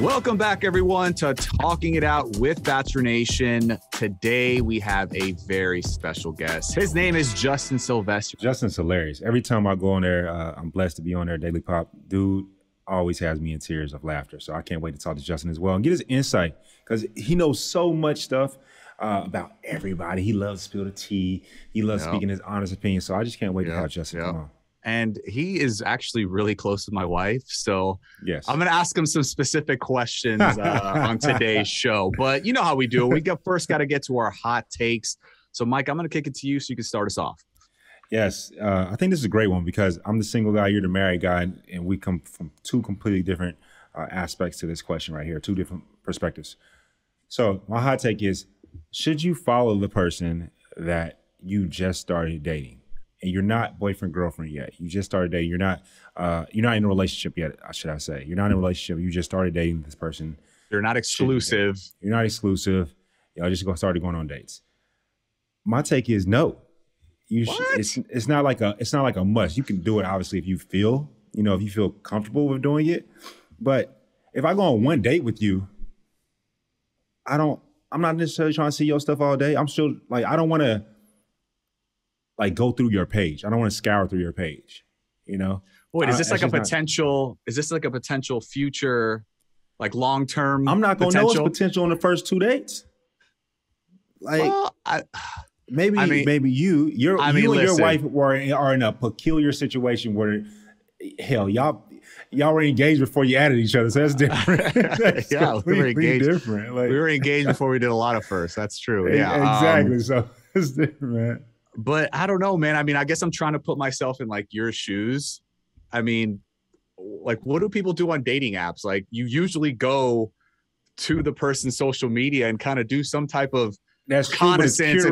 Welcome back, everyone, to Talking It Out with Bachelor Nation. Today, we have a very special guest. His name is Justin Sylvester. Justin's hilarious. Every time I go on there, I'm blessed to be on there, Daily Pop. Dude always has me in tears of laughter. So I can't wait to talk to Justin as well and get his insight because he knows so much stuff about everybody. He loves to spill the tea. He loves speaking his honest opinion. So I just can't wait to have Justin come on. And he is actually really close with my wife. So yes, I'm going to ask him some specific questions on today's show. But you know how we do it. We first got to get to our hot takes. So, Mike, I'm going to kick it to you so you can start us off. Yes. I think this is a great one because I'm the single guy, you're the married guy, and we come from two completely different aspects to this question right here, two different perspectives. So my hot take is, should you follow the person that you just started dating? And you're not boyfriend, girlfriend yet. You just started dating. You're not in a relationship yet, should I say. You're not in a relationship. You just started dating this person. You're not exclusive. You're not exclusive. Y'all just started going on dates. My take is no. It's not like a must. You can do it obviously if you feel comfortable with doing it. But if I go on one date with you, I'm not necessarily trying to see your stuff all day. I'm still like, I don't want to go through your page. I don't want to scour through your page, Wait, is this like a potential future, like long-term I'm not going to know its potential in the first 2 dates. Maybe you and your wife are in a peculiar situation where, hell, y'all were engaged before you added each other, so that's different. That's we were engaged. Different. We were engaged before we did a lot of firsts. That's true. Yeah, exactly. So it's different, man. But I don't know, man. I mean, I guess I'm trying to put myself in like your shoes. I mean, like, what do people do on dating apps? Like, you usually go to the person's social media and kind of do some type of reconnaissance.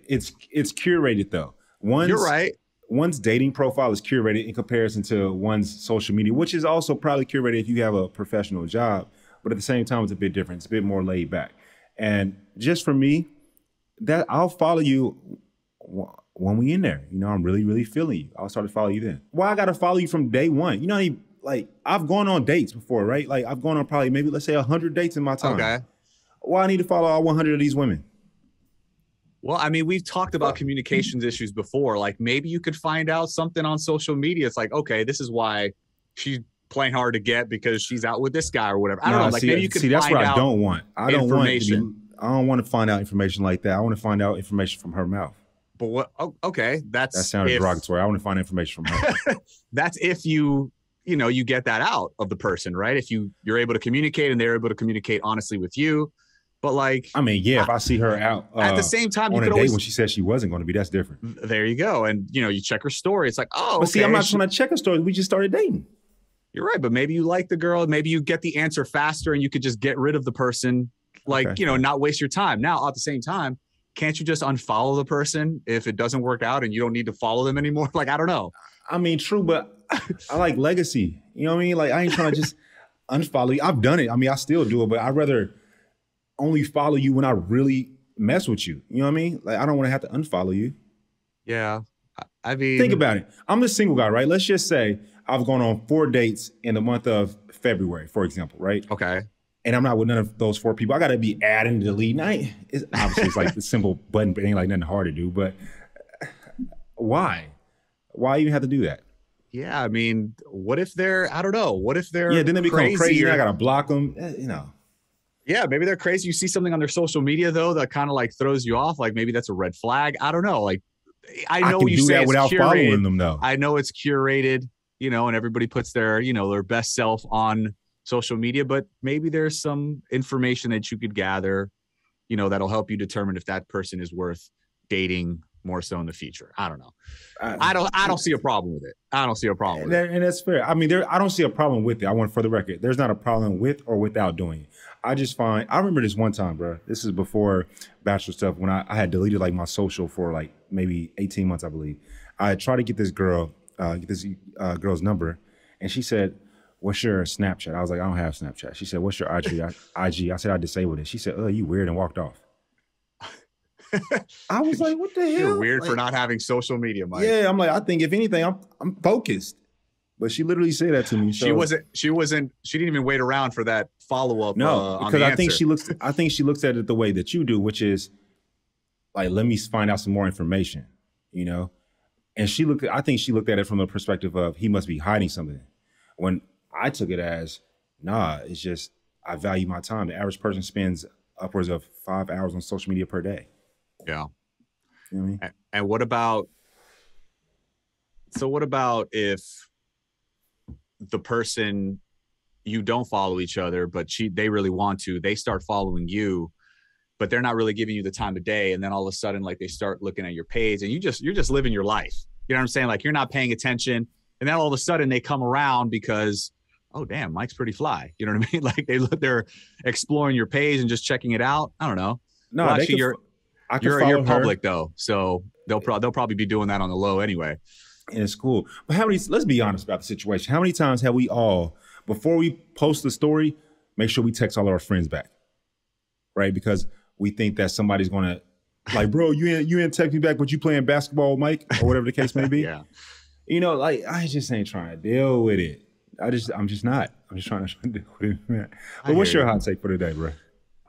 It's curated though. You're right. One's dating profile is curated in comparison to one's social media, which is also probably curated if you have a professional job. But at the same time, it's a bit different. It's a bit more laid back. And just for me, that I'll follow you when we in there. I'm really, really feeling you. I'll start to follow you then. Why I got to follow you from day one? I've gone on dates before, right? Like I've gone on probably maybe let's say 100 dates in my time. Okay. Why I need to follow all 100 of these women? Well, I mean, we've talked about communications issues before. Like maybe you could find out something on social media. It's like, okay, this is why she's playing hard to get because she's out with this guy or whatever. I don't know. Like maybe you could that's find what out I don't want. I don't want to find out information like that. I want to find out information from her mouth. But what? Oh, okay, that sounded derogatory. I want to find information from her. That's if you get that out of the person, right? If you're able to communicate and they're able to communicate honestly with you. But like, I mean, yeah, if I see her out at the same time, on you a could date always, when she said she wasn't going to be, that's different. There you go. And you check her story. It's like, oh, but see, I'm not trying to check her story. We just started dating. You're right. But maybe you like the girl. Maybe you get the answer faster and you could just get rid of the person, not waste your time. Now, at the same time, can't you just unfollow the person if it doesn't work out and you don't need to follow them anymore? Like, I don't know. I mean, true, but I like legacy. You know what I mean? Like, I ain't trying to just unfollow you. I've done it. I mean, I still do it, but I'd rather only follow you when I really mess with you. You know what I mean? Like, I don't want to have to unfollow you. Yeah. I mean, think about it. I'm the single guy, right? Let's just say I've gone on 4 dates in the month of February, for example, right? Okay. And I'm not with none of those 4 people. I got to be adding and deleting. Obviously, it's like the simple button, but it ain't like nothing hard to do. But why? Why even have to do that? Yeah, I mean, what if they're, I don't know. What if they're then they become crazy and I got to block them, Yeah, maybe they're crazy. You see something on their social media, though, that kind of like throws you off. Like maybe that's a red flag. I don't know. Like, I know can you do say that it's without curated. Following them, though. I know it's curated, and everybody puts their, their best self on social media, but maybe there's some information that you could gather, that'll help you determine if that person is worth dating more so in the future. I don't know. I don't see a problem with it. I don't see a problem with it. And that's fair. I mean, I don't see a problem with it. I want for the record, there's not a problem with or without doing it. I remember this one time, bro. This is before Bachelor stuff when I had deleted like my social for like maybe 18 months, I believe. I had tried to get this girl's number, and she said, "What's your Snapchat?" I was like, "I don't have Snapchat." She said, "What's your IG?" I said, "I disabled it." She said, "Oh, you weird," and walked off. I was like, "What the hell?" You're weird for not having social media, Mike. Yeah, I'm like, I think if anything, I'm focused. But she literally said that to me. So. She didn't even wait around for that follow-up. No, because I think she looks at it the way that you do, which is like, let me find out some more information, you know? And I think she looked at it from the perspective of he must be hiding something. When I took it as, nah, it's just, I value my time. The average person spends upwards of 5 hours on social media per day. Yeah. You know what I mean? And what about if the person, you don't follow each other, but they really want to, they start following you, but they're not really giving you the time of day. And then all of a sudden, like, they start looking at your page and you're just living your life. You know what I'm saying? Like, you're not paying attention. And then all of a sudden they come around because, oh, damn, Mike's pretty fly. You know what I mean? Like, they're exploring your page and just checking it out. I don't know. No, well, actually, you're public though. So they'll probably be doing that on the low anyway. And it's cool. But let's be honest about the situation. How many times have we all, before we post the story, make sure we text all of our friends back, right? Because we think that somebody's going to, like, bro, you ain't text me back, but you playing basketball, Mike, or whatever the case may be. Yeah. You know, like, I just ain't trying to deal with it. I'm just not. I'm just trying to deal with it, man. But what's your hot take for today, bro?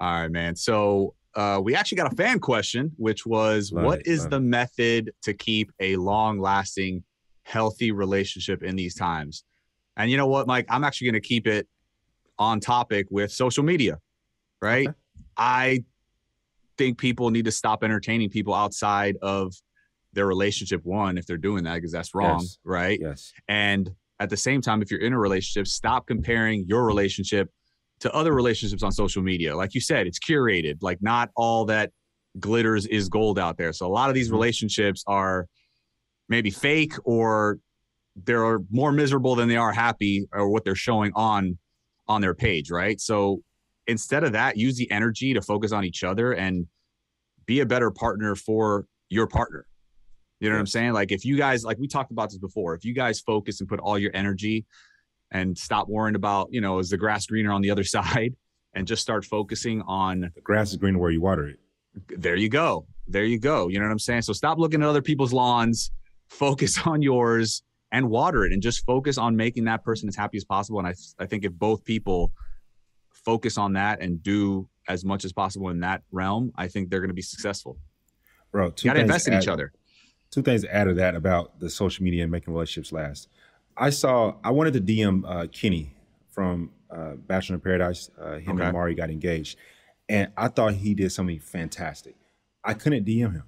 All right, man. So we actually got a fan question, which was, what is the method to keep a long-lasting, healthy relationship in these times? And you know what, Mike? I'm actually going to keep it on topic with social media, right? Okay. I think people need to stop entertaining people outside of their relationship, one, if they're doing that, because that's wrong, yes. Right? Yes. And at the same time, if you're in a relationship, stop comparing your relationship to other relationships on social media. Like you said, it's curated. Like, not all that glitters is gold out there. So a lot of these relationships are maybe fake, or they're more miserable than they are happy, or what they're showing on their page, right? So instead of that, use the energy to focus on each other and be a better partner for your partner. You know what I'm saying? Like, if you guys, like we talked about this before, if you guys focus and put all your energy and stop worrying about, you know, is the grass greener on the other side, and just start focusing on the grass is greener where you water it. There you go. You know what I'm saying? So stop looking at other people's lawns, focus on yours and water it, and just focus on making that person as happy as possible. And I think if both people focus on that and do as much as possible in that realm, I think they're going to be successful. Bro, you got to invest in each other. Two things to add to that about the social media and making relationships last. I wanted to DM Kenny from Bachelor in Paradise. Him and Mari got engaged. And I thought he did something fantastic. I couldn't DM him.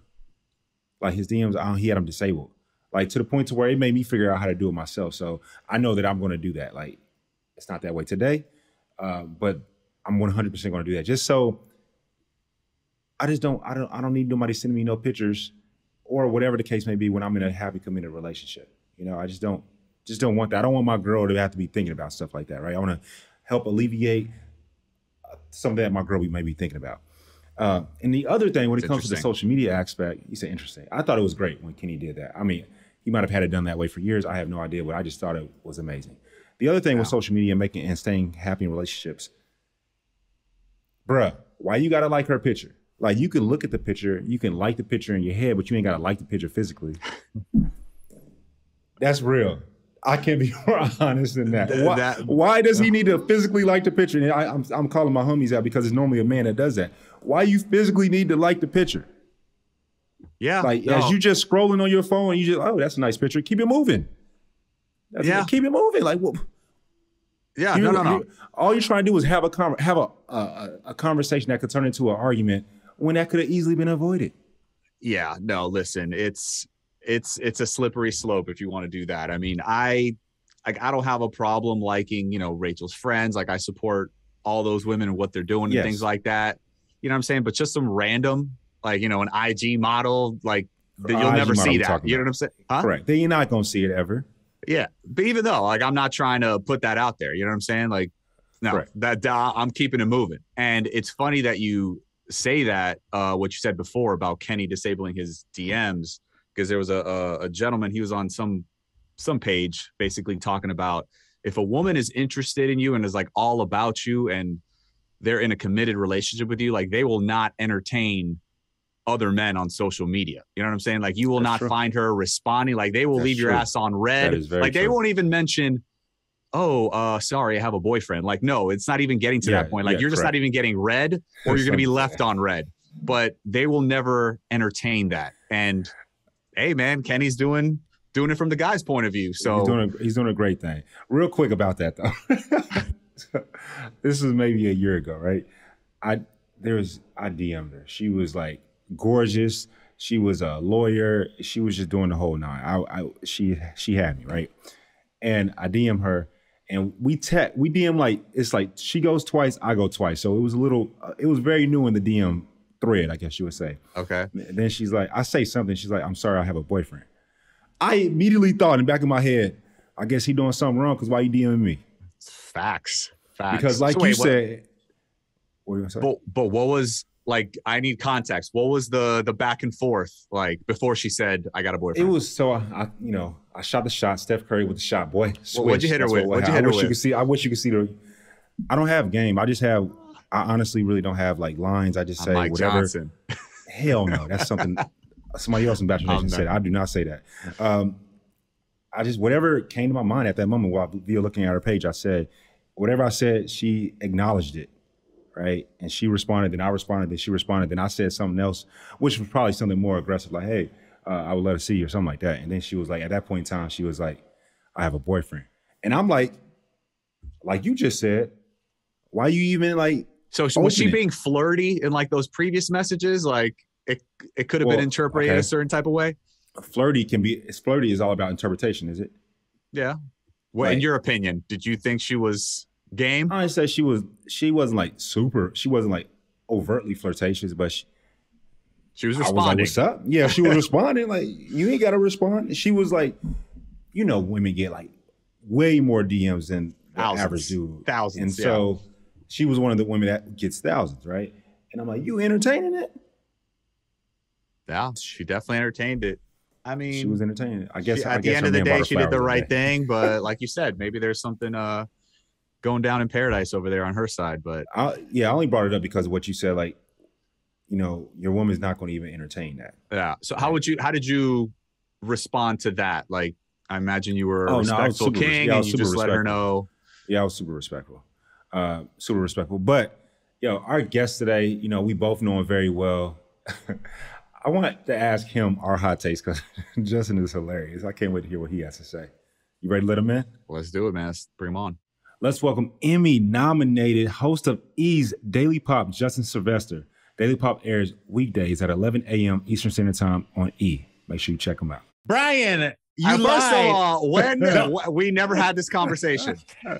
Like, his DMs, he had them disabled. Like, to the point to where it made me figure out how to do it myself. So I know that I'm going to do that. Like, it's not that way today, but I'm 100% going to do that. Just so I don't need nobody sending me no pictures or whatever the case may be when I'm in a happy, committed relationship. You know, I just don't want that. I don't want my girl to have to be thinking about stuff like that, right? I want to help alleviate something that my girl may be thinking about. And the other thing, when it comes to the social media aspect, you said interesting. I thought it was great when Kenny did that. I mean, he might have had it done that way for years. I have no idea, but I just thought it was amazing. The other thing with social media, making and staying happy in relationships, bruh, why you gotta like her picture? Like, you can look at the picture, you can like the picture in your head, but you ain't gotta like the picture physically. That's real. I can't be more honest than that. Why does he need to physically like the picture? And I'm calling my homies out because it's normally a man that does that. Why you physically need to like the picture? Yeah. Like, as you just scrolling on your phone, you just, oh, that's a nice picture. Keep it moving. Keep it moving. Like, what? Yeah, no. All you're trying to do is have a conversation that could turn into an argument when that could have easily been avoided. Yeah, no, listen, it's a slippery slope if you want to do that. I mean, I don't have a problem liking, you know, Rachel's friends. Like, I support all those women and what they're doing and things like that. You know what I'm saying? But just some random, like, you know, an IG model, like, you'll never see that. You know what I'm saying? Huh? Correct. Then you're not going to see it ever. Yeah. But even though, like, I'm not trying to put that out there, you know what I'm saying? Like, no, that I'm keeping it moving. And it's funny that you say that, what you said before about Kenny disabling his DMs, because there was a gentleman, he was on some page basically talking about, if a woman is interested in you and is like all about you and they're in a committed relationship with you, like, they will not entertain other men on social media. You know what I'm saying? Like you will That's not true. find her responding. Like they will That's leave your true. ass on red. That is very Like they true. won't even mention, oh, sorry, I have a boyfriend. Like, no, it's not even getting to that point. Like you're just not even getting red, or you're going to be left on red. But they will never entertain that. And hey, man, Kenny's doing it from the guy's point of view. So he's doing a great thing. Real quick about that though. This was maybe a year ago, right? I DM'd her. She was like gorgeous. She was a lawyer. She was just doing the whole nine. She had me, right? And I DM her, and we DM like, it's like she goes twice, I go twice. So it was it was very new in the DM thread, I guess you would say. Okay. And then she's like, I say something. She's like, I'm sorry, I have a boyfriend. I immediately thought in the back of my head, I guess he doing something wrong because why you DMing me? Facts. Because like you said, what are you gonna say? But what was, like, I need context. What was the back and forth like before she said, I got a boyfriend? It was so I shot the shot. Steph Curry with the shot, boy. What'd you hit her with? I wish you could see the. I don't have game. I honestly really don't have like lines. I just say Mike whatever. Johnson. Hell no, that's something somebody else in Bachelor Nation said. I do not say that. I just, whatever came to my mind at that moment while via looking at her page, I said, whatever I said, she acknowledged it, right? And she responded, then I responded, then she responded, then I said something else, which was probably something more aggressive, like, hey, I would let her see you or something like that. And then she was like, at that point in time, she was like, I have a boyfriend. And I'm like you just said, why you even like, so was she being flirty in like those previous messages? Like it could have been interpreted a certain type of way. Flirty is all about interpretation, is it? Yeah. Well, in your opinion, did you think she was game? I say she wasn't like she wasn't like overtly flirtatious, but she was responding. I was like, what's up? Yeah, she was responding. Like, you ain't got to respond. She was like, women get like way more DMs than the average dude. Thousands. And so she was one of the women that gets thousands, right? And I'm like, you entertaining it? Yeah, she definitely entertained it. I mean, she was entertaining. I guess at the end of the day, she did the right thing. But like you said, maybe there's something going down in paradise over there on her side. But I only brought it up because of what you said. Like, your woman's not going to even entertain that. Yeah. So how did you respond to that? Like, I imagine you were a respectful king, and you just let her know. Yeah, I was super respectful. But our guest today, we both know him very well. I want to ask him our hot takes because Justin is hilarious. I can't wait to hear what he has to say. You ready to let him in? Let's do it, man. Let's bring him on. Let's welcome Emmy-nominated host of E's Daily Pop, Justin Sylvester. Daily Pop airs weekdays at 11 a.m. Eastern Standard Time on E. Make sure you check him out. Bryan, you First lied. of all, we never had this conversation.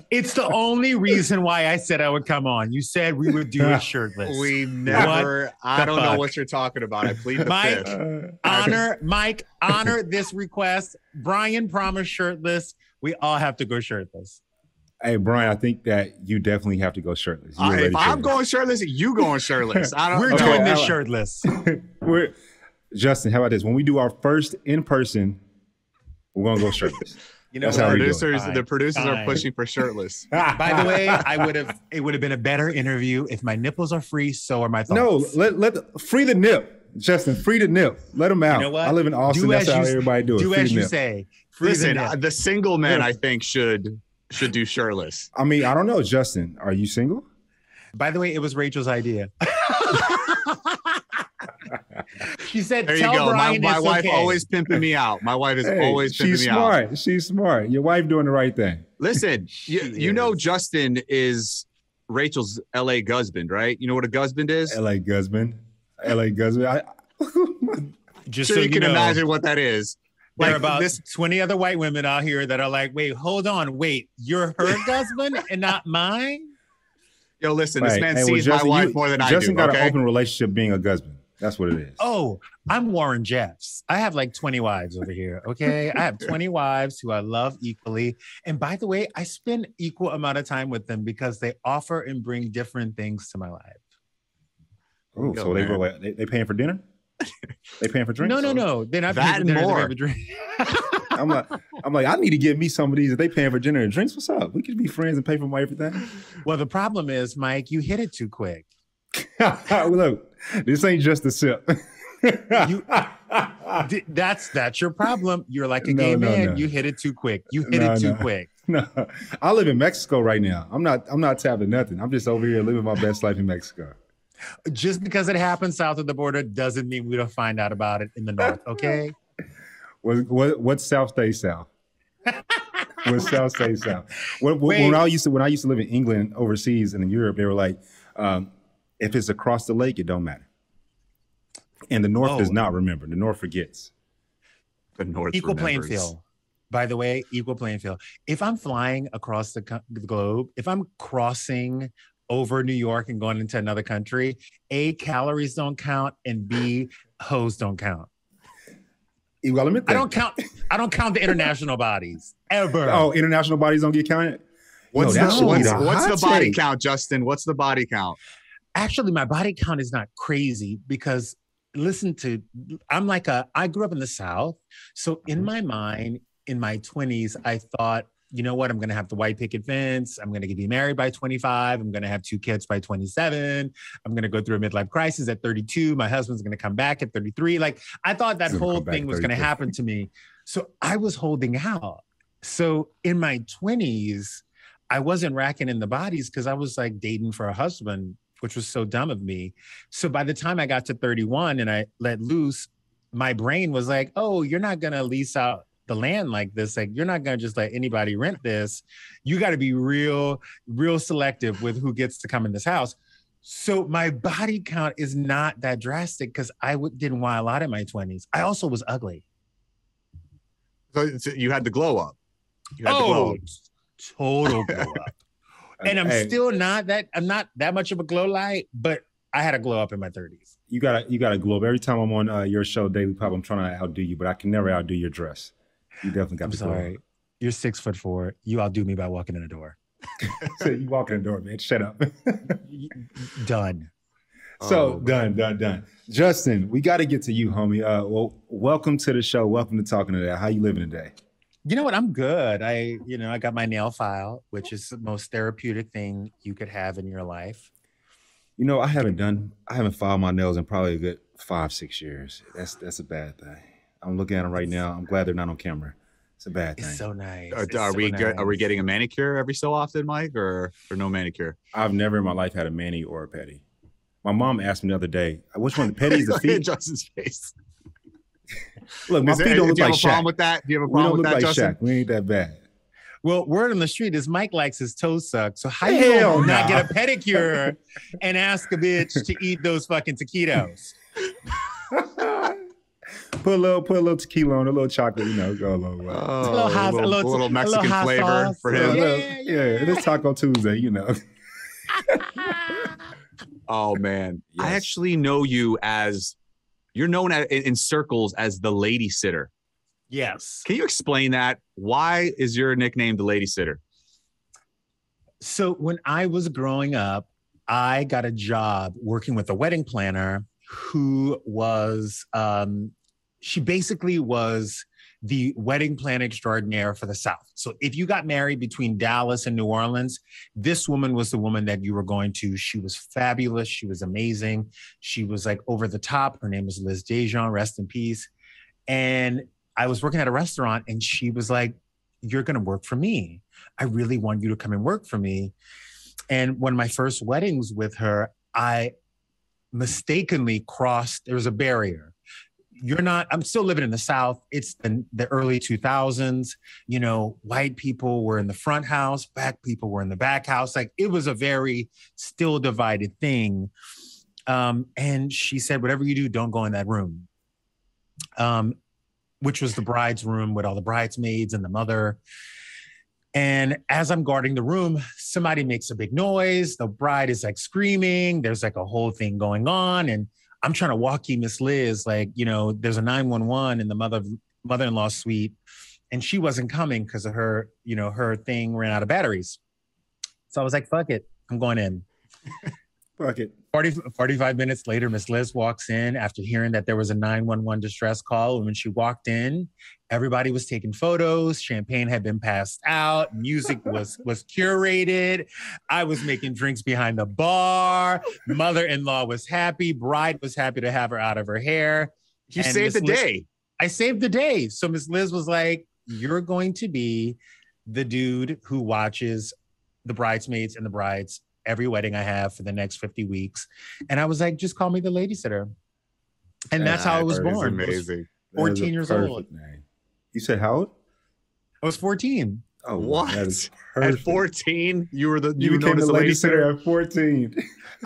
It's the only reation why I said I would come on. You said we would do it shirtless. We never. I don't know what you're talking about. I plead the fifth. Mike, honor this request. Bryan promised shirtless. We all have to go shirtless. Hey, Bryan, I think that you definitely have to go shirtless. If I'm going shirtless, you going shirtless. We're doing this shirtless. Justin, how about this? When we do our first in person, we're gonna go shirtless. The producers are pushing for shirtless. By the way, it would have been a better interview if my nipples are free. So are my thoughts. No, let free the nip, Justin. Free the nip. Let them out. You know what? I live in Austin. That's how everybody do it. Do as you say. Listen, the single men, I think, should do shirtless. I mean, I don't know, Justin. Are you single? By the way, it was Rachel's idea. She said, there you go. Bryan my wife always pimping me out. My wife is always pimping me out. She's smart. Your wife doing the right thing. Listen, you know Justin is Rachel's LA Gusband, right? You know what a Gusband is? LA Gusband. Just so you can imagine what that is. There are about 20 other white women out here that are like, wait, hold on. Wait, you're her husband and not mine? Yo, listen, this man sees my wife more than I do. Justin got an open relationship being a husband. That's what it is. Oh, I'm Warren Jeffs. I have like 20 wives over here, okay? I have 20 wives who I love equally. And by the way, I spend equal amount of time with them because they offer and bring different things to my life. Oh, so they paying for dinner? They paying for drinks? No. They're not paying for dinner. They're paying for drinks. I'm like, I need to get me some of these. If they paying for dinner and drinks, what's up? We could be friends and pay for my everything. Well, the problem is, Mike, you hit it too quick. Look, this ain't just a sip. That's your problem. You're like a gay man. No. You hit it too quick. Quick. No, I live in Mexico right now. I'm not tapped to nothing. I'm just over here living my best life in Mexico. Just because it happens south of the border doesn't mean we don't find out about it in the north. Okay. What's South stays South? What's South stays South? When I used to live in England, overseas, and in Europe, they were like, if it's across the lake, it don't matter. And the North does not remember. The North forgets. The North equal remembers. Playing field. By the way, equal playing field. If I'm flying across the globe, if I'm crossing over New York and going into another country, A, calories don't count, and B, hoes don't count. Well, I don't count the international bodies ever. Oh, international bodies don't get counted? What's the body count, Justin? What's the body count? Actually, my body count is not crazy because I grew up in the South. So in my mind, in my 20s, I thought, you know what? I'm going to have the white picket fence. I'm going to be married by 25. I'm going to have 2 kids by 27. I'm going to go through a midlife crisis at 32. My husband's going to come back at 33. Like, I thought that whole thing was going to happen to me. So I was holding out. So in my 20s, I wasn't racking in the bodies because I was like dating for a husband, which was so dumb of me. So by the time I got to 31 and I let loose, my brain was like, oh, you're not going to lease out the land like this. Like, you're not going to just let anybody rent this. You got to be real selective with who gets to come in this house. So my body count is not that drastic because I didn't want a lot in my 20s. I also was ugly. So you had the glow up. Total glow up. And I'm not that much of a glow light, but I had a glow up in my 30s. You got a glow up. Every time I'm on your show, Daily Pop, I'm trying to outdo you, but I can never outdo your dress. You definitely got the glow. I'm sorry. You're 6'4". You outdo me by walking in the door. So you walk in the door, man. Shut up. Done. So done. Justin, we got to get to you, homie. Well, welcome to the show. Welcome to Talking to That. How you living today? You know what? I'm good. I got my nail file, which is the most therapeutic thing you could have in your life. You know, I haven't filed my nails in probably a good 5-6 years. That's a bad thing. I'm looking at them right now. I'm glad they're not on camera. It's a bad thing. It's so nice. Are we getting a manicure every so often, Mike, or no manicure? I've never in my life had a mani or a pedi. My mom asked me the other day, which one, the pedi is the feet? Justin's face. Look, my feet don't look like Shaq. Do you have a problem with that? Do you have a problem with that, Justin? Shaq. We ain't that bad. Well, word on the street is Mike likes his toes sucked. So how you not get a pedicure and ask a bitch to eat those fucking taquitos? Put a little tequila on, a little chocolate, go a little way. A little Mexican flavor for him. Yeah, it is Taco Tuesday, Oh man, yes. I actually know you as, you're known in circles as the Ladysitter. Yes. Can you explain that? Why is your nickname the Ladysitter? So when I was growing up, I got a job working with a wedding planner who was, she basically was the wedding planner extraordinaire for the South. So if you got married between Dallas and New Orleans, this woman was the woman that you were going to. She was fabulous. She was amazing. She was like over the top. Her name was Liz Dejean, rest in peace. And I was working at a restaurant and she was like, you're going to work for me. I really want you to come and work for me. And one of my first weddings with her, I mistakenly crossed, there was a barrier. I'm still living in the South. It's the early 2000s. White people were in the front house, black people were in the back house. Like, it was a very still divided thing. And she said, whatever you do, don't go in that room. Which was the bride's room with all the bridesmaids and the mother. And as I'm guarding the room, somebody makes a big noise. The bride is like screaming. There's like a whole thing going on. And I'm trying to walkie Miss Liz, like, there's a 911 in the mother-in-law suite. And she wasn't coming because of her, her thing ran out of batteries. So I was like, fuck it, I'm going in. Fuck it. 45 minutes later, Miss Liz walks in after hearing that there was a 911 distress call. And when she walked in, everybody was taking photos. Champagne had been passed out. Music was curated. I was making drinks behind the bar. Mother-in-law was happy. Bride was happy to have her out of her hair. You saved the day. I saved the day. So Miss Liz was like, you're going to be the dude who watches the bridesmaids and the brides every wedding I have for the next 50 weeks. And I was like, just call me the Ladysitter. And that's how I was born. Amazing. 14 years old. Name. You said how old? I was 14. Oh, what? That is at 14, you were you became the Ladysitter at 14.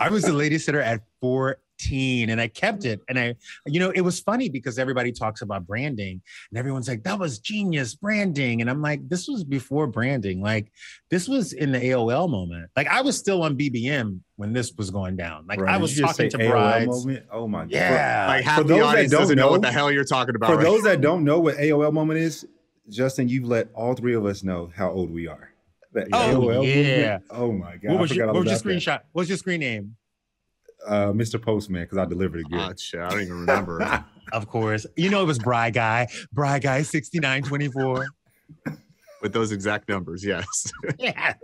I was the Ladysitter at 14 and I kept it. And it was funny because everybody talks about branding and everyone's like, that was genius branding. And I'm like, this was before branding. Like this was in the AOL moment. Like I was still on BBM when this was going down. Like Right. I was Did you just talking say to AOL brides. moment? Oh my God. Yeah. Like half For the those that audience don't doesn't know know- what the hell you're talking about. For right? those that don't know what AOL moment is, Justin, you've let all three of us know how old we are. The AOL yeah. movement? Oh my God. What was your about that. screenshot? What's your screen name? Mr. Postman, because I delivered it good. Oh, shit, I don't even remember. Of course. You know it was Bry Guy 6924. With those exact numbers, yes. Yes.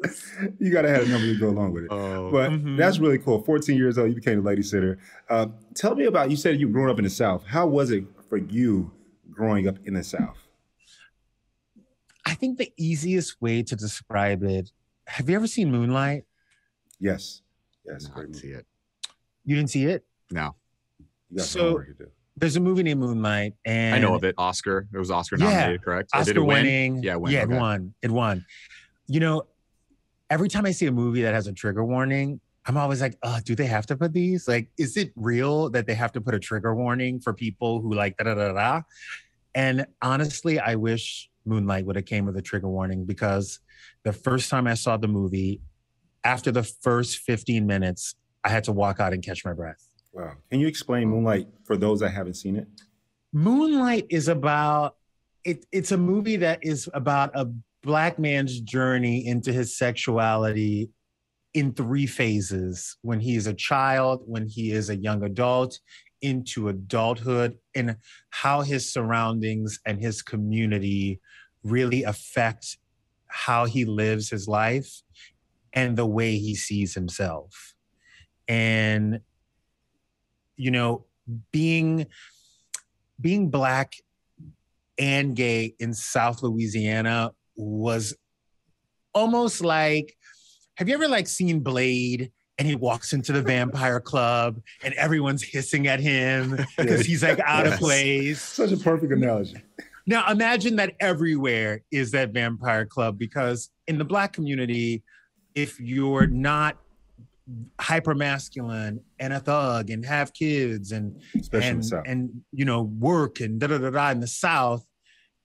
You got to have a number to go along with it. Oh, But that's really cool. 14 years old, you became a Ladysitter. Tell me about, you said you grew up in the South. How was it for you growing up in the South? I think the easiest way to describe it, have you ever seen Moonlight? Yes. Yes. No, I didn't see it. You didn't see it? No, You got So- some homework to do. There's a movie named Moonlight, and I know of it. Oscar. It was Oscar Yeah. nominated, correct? Or did Oscar it win? winning. Yeah, it won. Yeah, Okay. it won. It won. You know, every time I see a movie that has a trigger warning, I'm always like, do they have to put these? Like, is it real that they have to put a trigger warning for people who like da-da-da-da? And honestly, I wish Moonlight would have came with a trigger warning because the first time I saw the movie, after the first 15 minutes, I had to walk out and catch my breath. Wow. Can you explain Moonlight for those that haven't seen it? Moonlight is about, it's a movie that is about a Black man's journey into his sexuality in 3 phases: when he is a child, when he is a young adult, into adulthood, and how his surroundings and his community really affect how he lives his life and the way he sees himself. And, you know, being Black and gay in South Louisiana was almost like, have you ever like seen Blade and he walks into the vampire club and everyone's hissing at him because he's like out of place? Such a perfect analogy. Now imagine that everywhere is that vampire club, because in the Black community, if you're not hyper masculine and a thug and have kids and Especially in the South. and you know work and da da da da in the South,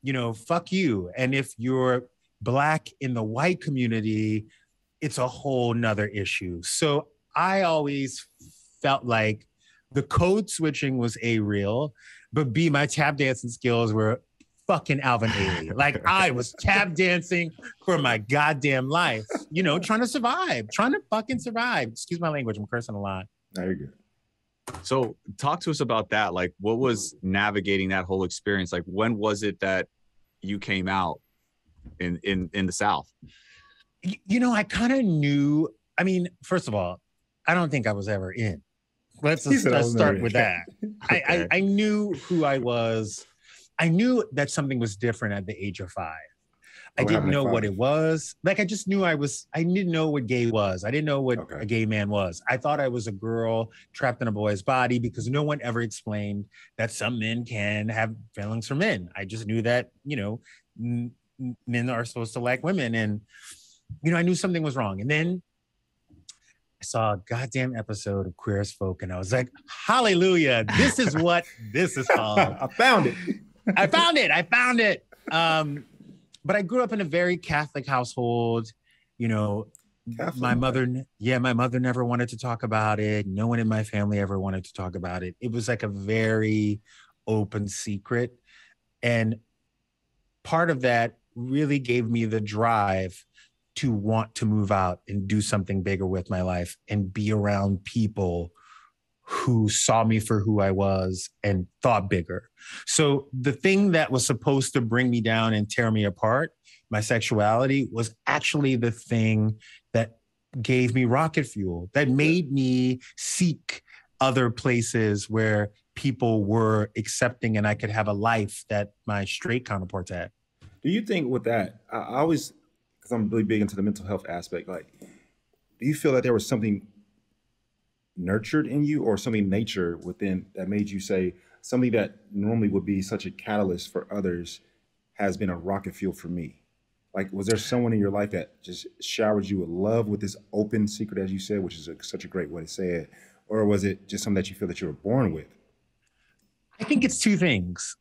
you know, fuck you. And if you're Black in the white community, it's a whole nother issue. So I always felt like the code switching was A, real, but B, my tap dancing skills were fucking Alvin Ailey. Like I was tap dancing for my goddamn life, you know, trying to fucking survive. Excuse my language, I'm cursing a lot. No, you're good. So talk to us about that. Like, what was navigating that whole experience? Like, when was it that you came out in the South? You know, I kind of knew. I mean, first of all, I don't think I was ever in. Let's start with that. Okay. I knew who I was. I knew that something was different at the age of 5. I didn't know what it was. Like, I just knew I didn't know what gay was. I didn't know what a gay man was. I thought I was a girl trapped in a boy's body because no one ever explained that some men can have feelings for men. I just knew that, you know, men are supposed to like women. And, you know, I knew something was wrong. And then I saw a goddamn episode of Queer as Folk and I was like, hallelujah, this is what this is called. I found it. I found it. But I grew up in a very Catholic household. You know, my mother never wanted to talk about it. No one in my family ever wanted to talk about it. It was like a very open secret. And part of that really gave me the drive to want to move out and do something bigger with my life and be around people who saw me for who I was and thought bigger. So the thing that was supposed to bring me down and tear me apart, my sexuality, was actually the thing that gave me rocket fuel, that made me seek other places where people were accepting and I could have a life that my straight counterparts had. Do you think with that, I always, because I'm really big into the mental health aspect, like, do you feel that there was something nurtured in you or something nature within that made you say something that normally would be such a catalyst for others has been a rocket fuel for me? Like, was there someone in your life that just showered you with love with this open secret, as you said, which is such a great way to say it? Or was it just something that you feel that you were born with? I think it's two things.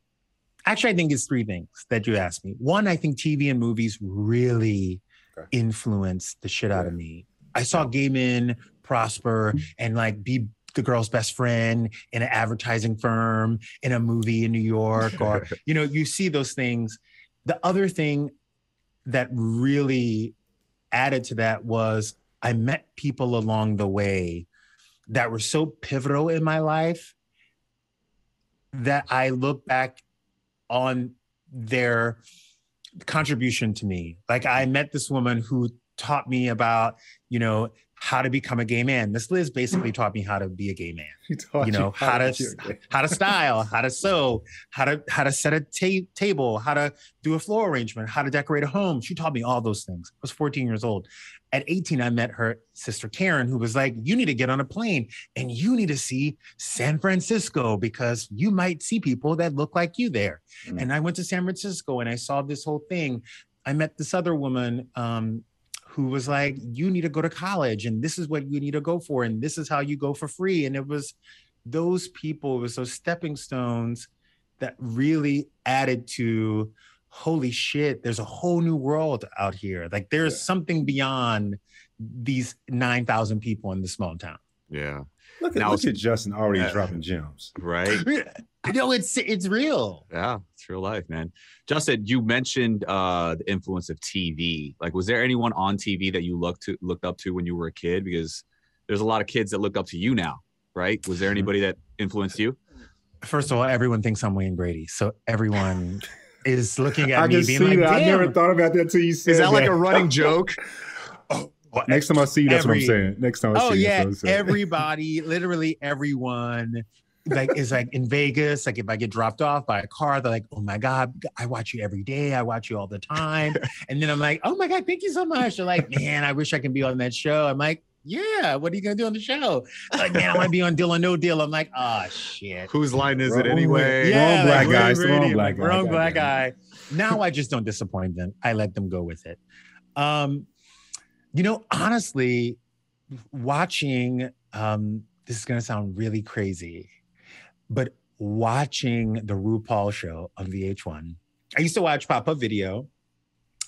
Actually, I think it's three things that you asked me. One, I think TV and movies really influenced the shit out of me. I saw gay men prosper and like be the girl's best friend in an advertising firm, in a movie in New York, or, you know, you see those things. The other thing that really added to that was I met people along the way that were so pivotal in my life that I look back on their contribution to me. Like, I met this woman who taught me about, you know, how to become a gay man. Miss Liz basically taught me how to be a gay man. You know, how to style, how to sew, how to set a table, how to do a floor arrangement, how to decorate a home. She taught me all those things. I was 14 years old. At 18, I met her sister Karen, who was like, you need to get on a plane and you need to see San Francisco because you might see people that look like you there. And I went to San Francisco and I saw this whole thing. I met this other woman who was like, you need to go to college and this is what you need to go for. And this is how you go for free. And it was those people, it was those stepping stones that really added to, holy shit, there's a whole new world out here. Like, there's something beyond these 9,000 people in this small town. Yeah. Look at Justin already dropping gems. Right. I know, it's real. Yeah, it's real life, man. Justin, you mentioned the influence of TV. Like, was there anyone on TV that you looked up to when you were a kid? Because there's a lot of kids that look up to you now, right? Was there anybody that influenced you? First of all, everyone thinks I'm Wayne Brady. So everyone is looking at me being like, that. damn. I never thought about that till you said that. Is that like a running joke? Well, next time I see you, that's what I'm saying. Next time I see you, that's what I'm saying. Everybody, literally everyone, like, is like in Vegas. Like, if I get dropped off by a car, they're like, "Oh my God, I watch you every day. I watch you all the time." And then I'm like, "Oh my God, thank you so much." They're like, "Man, I wish I can be on that show." I'm like, "Yeah, what are you gonna do on the show?" They're like, "Man, I want to be on Deal or No Deal." I'm like, "Oh shit, whose line is it anyway?" Yeah, wrong black guy. Wrong black guy. Now I just don't disappoint them. I let them go with it. You know, honestly, watching, this is going to sound really crazy, but watching the RuPaul show on VH1, I used to watch Pop-Up Video,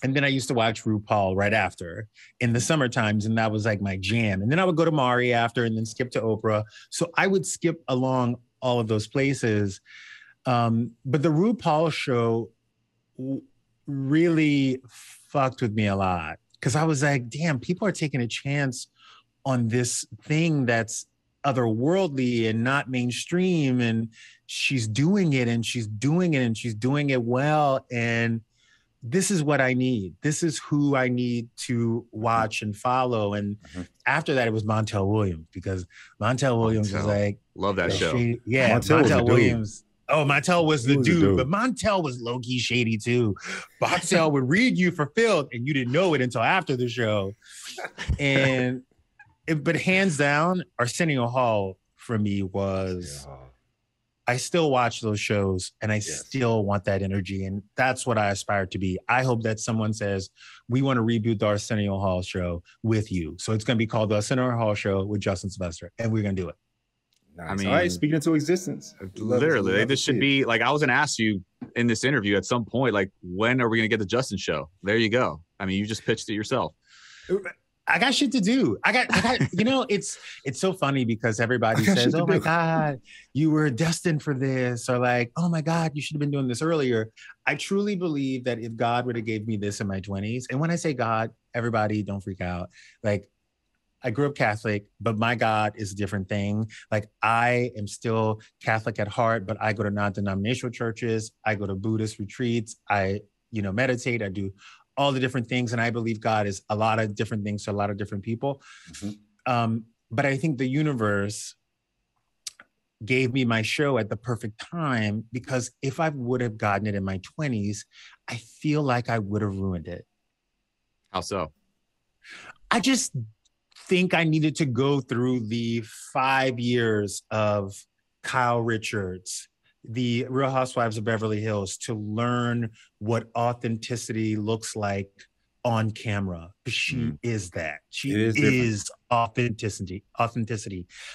and then I used to watch RuPaul right after in the summer times, and that was like my jam. And then I would go to Mari after and then skip to Oprah. So I would skip along all of those places. But the RuPaul show really fucked with me a lot. Because I was like, damn, people are taking a chance on this thing that's otherworldly and not mainstream. And she's doing it and she's doing it and she's doing it well. And this is what I need. This is who I need to watch and follow. And after that, it was Montel Williams, because Montel Williams was like, love that show. Yeah, Montel Williams. Oh, Montel was the dude, but Montel was low-key shady too. Montel would read you for filth and you didn't know it until after the show. But hands down, Arsenio Hall for me was, I still watch those shows and I still want that energy. And that's what I aspire to be. I hope that someone says, we want to reboot the Arsenio Hall show with you. So it's going to be called the Arsenio Hall show with Justin Sylvester, and we're going to do it. Nice. I mean, all right, speaking into existence. Literally, this should be like, I was gonna ask you in this interview at some point, like, when are we gonna get the Justin show? There you go. I mean, you just pitched it yourself. I got shit to do. I got, it's so funny because everybody says, oh my God, you were destined for this. Or like, oh my God, you should have been doing this earlier. I truly believe that if God would have gave me this in my 20s, and when I say God, everybody don't freak out. Like, I grew up Catholic, but my God is a different thing. Like, I am still Catholic at heart, but I go to non-denominational churches. I go to Buddhist retreats. I, meditate. I do all the different things. And I believe God is a lot of different things to a lot of different people. Mm-hmm. But I think the universe gave me my show at the perfect time, because if I would have gotten it in my 20s, I feel like I would have ruined it. How so? I just think I needed to go through the 5 years of Kyle Richards, the Real Housewives of Beverly Hills, to learn what authenticity looks like on camera. She is that. She is authenticity.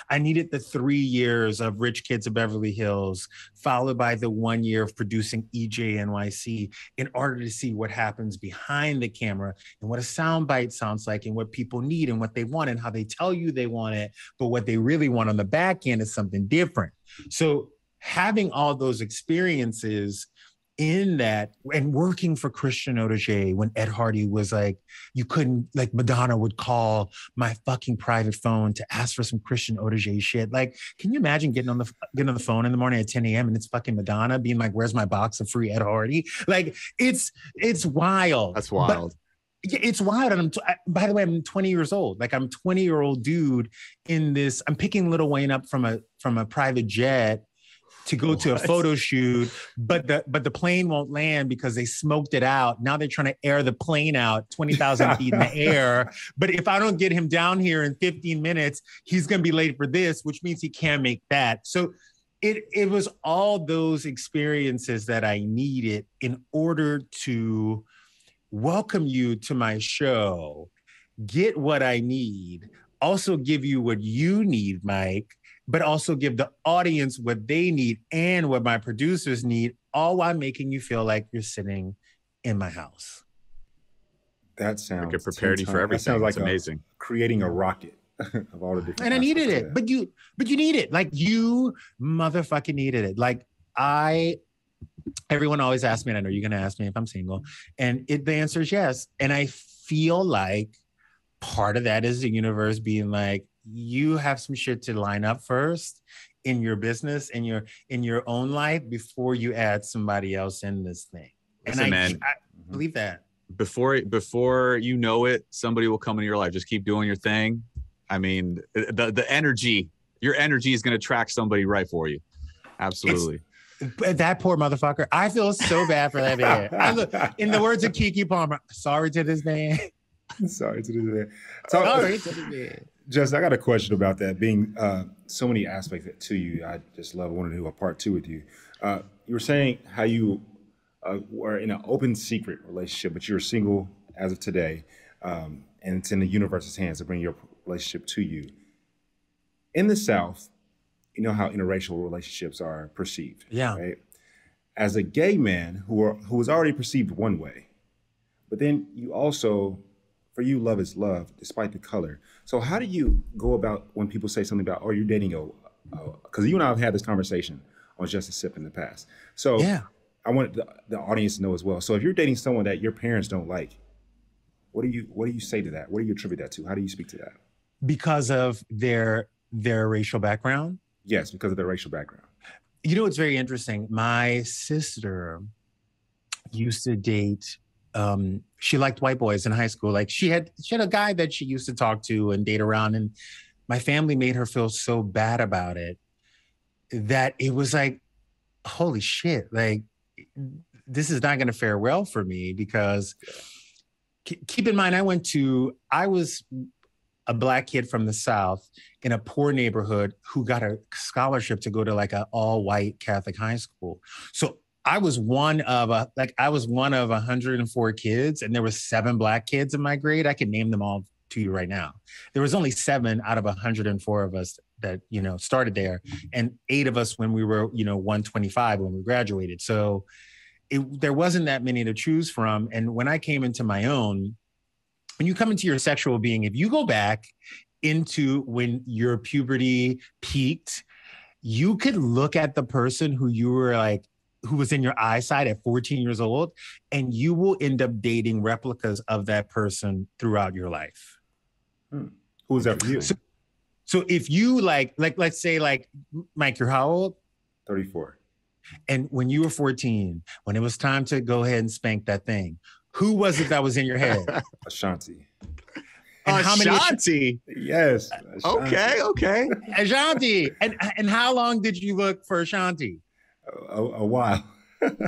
I needed the 3 years of Rich Kids of Beverly Hills, followed by the 1 year of producing EJ NYC, in order to see what happens behind the camera and what a soundbite sounds like and what people need and what they want and how they tell you they want it, but what they really want on the back end is something different. So having all those experiences in that, and working for Christian Audigier when Ed Hardy was like, you couldn't, like, Madonna would call my fucking private phone to ask for some Christian Audigier shit. Like, can you imagine getting on the phone in the morning at 10 a.m. and it's fucking Madonna being like, where's my box of free Ed Hardy? Like, it's wild. That's wild. But it's wild. And by the way, I'm 20 years old. Like, I'm 20-year-old dude in this. I'm picking Lil Wayne up from a private jet to go to a photo shoot, but the plane won't land because they smoked it out. Now they're trying to air the plane out 20,000 feet in the air. But if I don't get him down here in 15 minutes, he's going to be late for this, which means he can't make that. So it was all those experiences that I needed in order to welcome you to my show, get what I need, also give you what you need, Mike, but also give the audience what they need and what my producers need, all while making you feel like you're sitting in my house. That sounds like it prepared you for everything. That sounds like amazing. Creating a rocket of all the different. And I needed it, but you need it. Like, you motherfucking needed it. Like, everyone always asks me, and I know you're going to ask me if I'm single, and the answer is yes. And I feel like part of that is the universe being like, you have some shit to line up first in your business, in your own life, before you add somebody else in this thing. Listen, and I believe that. Before you know it, somebody will come into your life. Just keep doing your thing. I mean, the energy, your energy is going to track somebody right for you. Absolutely. That poor motherfucker. I feel so bad for that man. In the words of Keke Palmer, sorry to this man. Sorry to this man. Sorry to this man. Just, I got a question about that being so many aspects to you. I just wanted to do a part 2 with you. You were saying how you were in an open secret relationship, but you're single as of today, and it's in the universe's hands to bring your relationship to you. In the South, you know how interracial relationships are perceived. Yeah. Right? As a gay man who was already perceived one way, but then you also, for you, love is love, despite the color. So how do you go about when people say something about, oh, you're dating because you and I have had this conversation on Just a Sip in the past. So yeah. I want the audience to know as well. So if you're dating someone that your parents don't like, what do you say to that? What do you attribute that to? How do you speak to that? Because of their racial background? Yes, because of their racial background. You know, it's very interesting. My sister used to date, she liked white boys in high school. Like, she had a guy that she used to talk to and date around, and my family made her feel so bad about it that it was like, holy shit, like, this is not going to fare well for me, because keep in mind, I was a Black kid from the South in a poor neighborhood who got a scholarship to go to like an all-white Catholic high school. So I was one of 104 kids, and there were 7 Black kids in my grade. I can name them all to you right now. There was only 7 out of 104 of us that, started there, and 8 of us when we were, 125 when we graduated. So there wasn't that many to choose from. And when I came into my own, when you come into your sexual being, if you go back into when your puberty peaked, you could look at the person who you were like, who was in your eyesight at 14 years old, and you will end up dating replicas of that person throughout your life. Who was that for you? So if you like, let's say like, Mike, you're how old? 34. And when you were 14, when it was time to go ahead and spank that thing, who was it that was in your head? Ashanti. And Ashanti. Yes. Ashanti. Okay. Ashanti. And how long did you look for Ashanti? A while.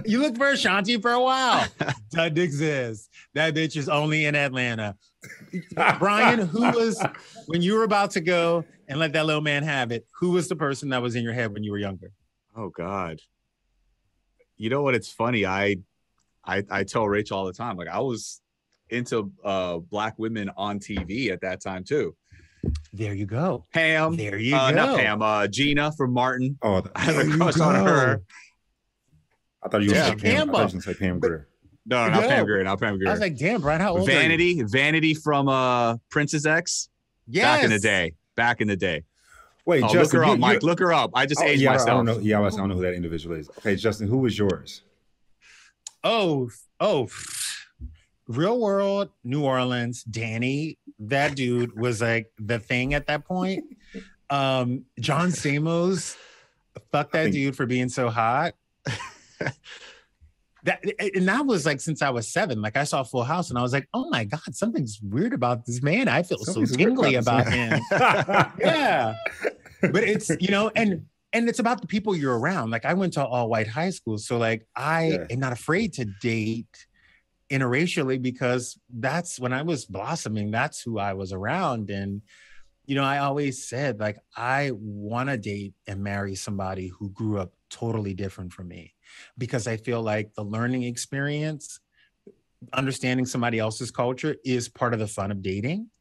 You looked for Ashanti for a while. Doesn't exist. That bitch is only in Atlanta. Bryan, who was, when you were about to go and let that little man have it, who was the person that was in your head when you were younger? Oh God. You know what? It's funny. I tell Rachel all the time, like I was into Black women on TV at that time too. There you go. Pam. There you go. Not Pam. Gina from Martin. Oh, I had a crush on her. I thought you were going to say Pam Grier. No, not Pam Grier. Not Pam Grier. I was like, damn, Bryan, how old are you? Vanity from Princess X. Yes. Back in the day. Wait, Justin, look her up, Mike. Look her up. I just aged myself. I don't know. Yeah, I don't know who that individual is. Okay, Justin, who was yours? Oh, Real World, New Orleans, Danny. That dude was like the thing at that point. John Stamos, fuck that dude for being so hot. That was like since I was 7. Like I saw Full House and I was like, oh my God, something's weird about this man. I feel so tingly about him. Yeah. But it's, and it's about the people you're around. Like I went to all white high school. So like I am not afraid to date interracially because that's when I was blossoming. That's who I was around. And, I always said like, I want to date and marry somebody who grew up totally different from me because I feel like the learning experience, understanding somebody else's culture is part of the fun of dating.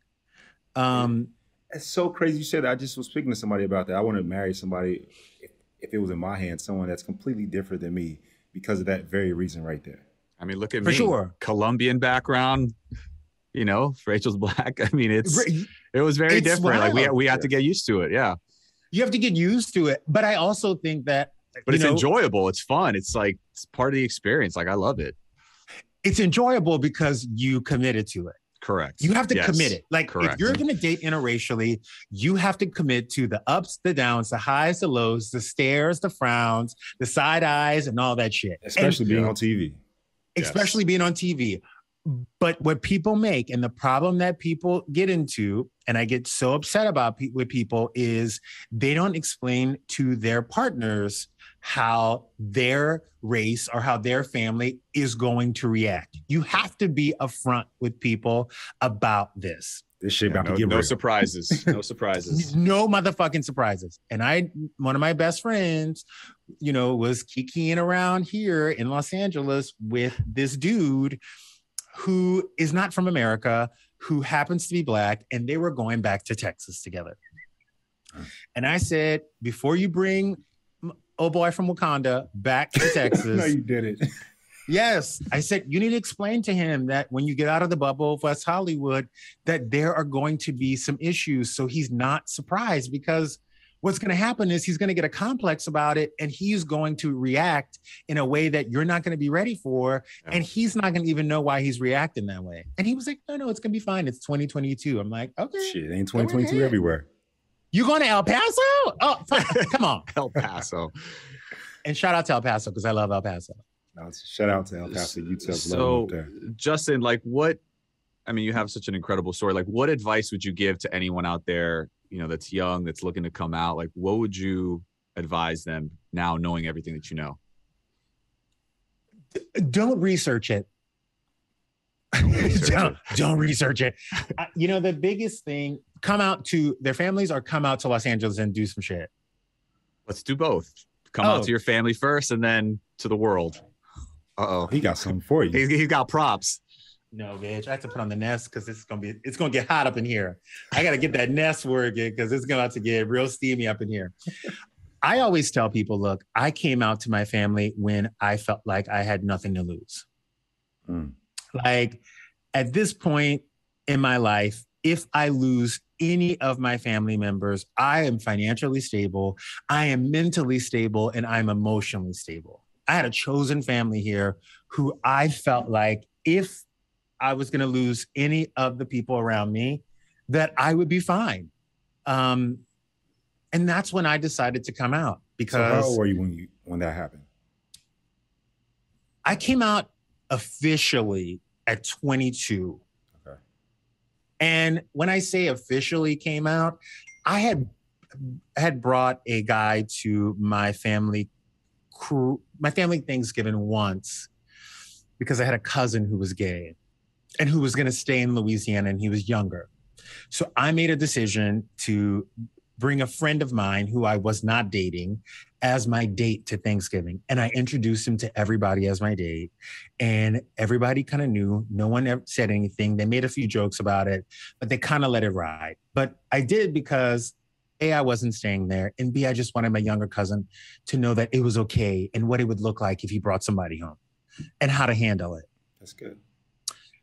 It's so crazy you said that. I just was speaking to somebody about that. I want to marry somebody, if it was in my hands, someone that's completely different than me because of that very reason right there. I mean, look at For me. sure. Colombian background, Rachel's Black. I mean, it was very different. Wild. Like we had to get used to it. Yeah. You have to get used to it. But I also think that, but it's enjoyable. It's fun. It's like, it's part of the experience. Like I love it. It's enjoyable because you committed to it. Correct. You have to commit it. Like correct. If you're going to date interracially, you have to commit to the ups, the downs, the highs, the lows, the stares, the frowns, the side eyes, and all that shit. Especially being on TV. Especially being on TV. But what people make and the problem that people get into, and I get so upset about with people, is they don't explain to their partners how their race or how their family is going to react. You have to be upfront with people about this. This shit about to get no surprises. No surprises. No motherfucking surprises. And one of my best friends, was kikiing around here in Los Angeles with this dude who is not from America, who happens to be Black, and they were going back to Texas together. And I said, before you bring old boy from Wakanda back to Texas. No, you did it. Yes. I said, you need to explain to him that when you get out of the bubble of West Hollywood, that there are going to be some issues. So he's not surprised, because what's going to happen is he's going to get a complex about it, and he's going to react in a way that you're not going to be ready for. Yeah. And he's not going to even know why he's reacting that way. And he was like, no, it's going to be fine. It's 2022. I'm like, okay. Shit, ain't 2022 everywhere. You going to El Paso? Oh, come on. El Paso. And shout out to El Paso, because I love El Paso. Shout out to El Paso. So, Justin, you have such an incredible story. Like, what advice would you give to anyone out there, that's young, that's looking to come out? Like, what would you advise them now, knowing everything that you know? Don't research it. Don't research it. The biggest thing, come out to their families or come out to Los Angeles and do some shit. Let's do both. Come out to your family first and then to the world. Uh-oh. He got something for you. He got props. No, bitch. I have to put on the Nest because it's gonna get hot up in here. I gotta get that Nest working because it's about to get real steamy up in here. I always tell people, look, I came out to my family when I felt like I had nothing to lose. Like, at this point, in my life, if I lose any of my family members, I am financially stable, I am mentally stable, and I'm emotionally stable. I had a chosen family here who I felt like if I was going to lose any of the people around me, that I would be fine. And that's when I decided to come out. Because so how old were you when that happened? I came out officially at 22. Okay. And when I say officially came out, I had brought a guy to my family Thanksgiving once because I had a cousin who was gay and who was going to stay in Louisiana, and he was younger. So I made a decision to bring a friend of mine who I was not dating as my date to Thanksgiving. And I introduced him to everybody as my date. And everybody kind of knew. No one ever said anything. They made a few jokes about it, but they kind of let it ride. But I did because A, I wasn't staying there. And B, I just wanted my younger cousin to know that it was okay and what it would look like if he brought somebody home and how to handle it. That's good.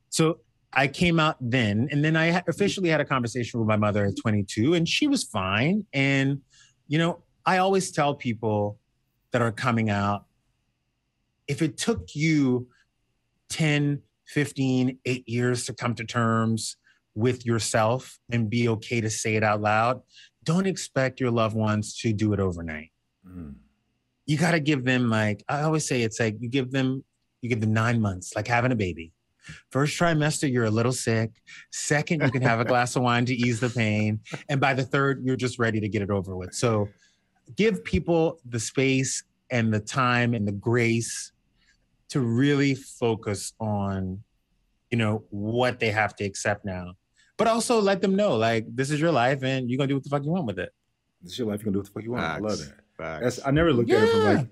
So I came out then, and then I officially had a conversation with my mother at 22, and she was fine. And, you know, I always tell people that are coming out, if it took you 10, 15, 8 years to come to terms with yourself and be okay to say it out loud, don't expect your loved ones to do it overnight. You got to give them, like, I always say, it's like you give them 9 months, like having a baby. First trimester, you're a little sick. Second, you can have a glass of wine to ease the pain. And by the third, you're just ready to get it over with. So give people the space and the time and the grace to really focus on, you know, what they have to accept now. But also let them know, like, this is your life and you're going to do what the fuck you want with it. This is your life. You're going to do what the fuck you want. Facts. I love that. Facts. I never looked at it from like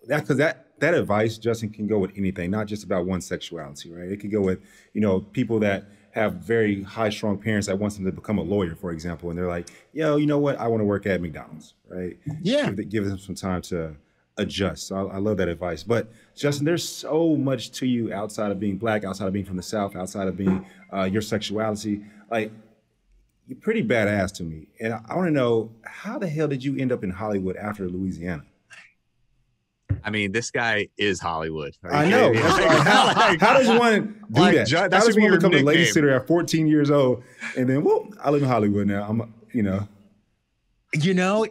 that, because that advice, Justin, can go with anything, not just about one sexuality, right? It could go with, you know, people that have very high strong parents that want them to become a lawyer, for example, and they're like, yo, you know what? I want to work at McDonald's, right? Yeah. Give them some time to adjust. So I love that advice. But Justin, there's so much to you outside of being Black, outside of being from the South, outside of being your sexuality. Like, you're pretty badass to me. And I want to know, how the hell did you end up in Hollywood after Louisiana? I mean, this guy is Hollywood. I know. How does one do that? How does one become a ladysitter at 14 years old and then, well, I live in Hollywood now. I'm, you know. You know,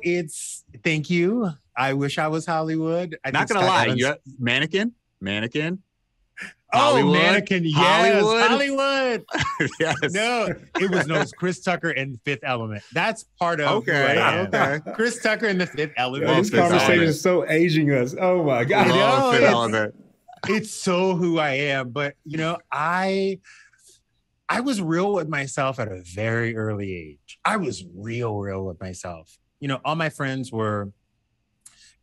thank you. I wish I was Hollywood. Not gonna lie, you're mannequin. Hollywood. Oh, mannequin, yes, Hollywood. Yes. No, it's Chris Tucker and Fifth Element. That's part of who I am. Okay. Chris Tucker and the Fifth Element. This conversation is so aging us. Oh my God. Fifth Element. It's so who I am. But, you know, I was real with myself at a very early age. I was real with myself. You know, all my friends were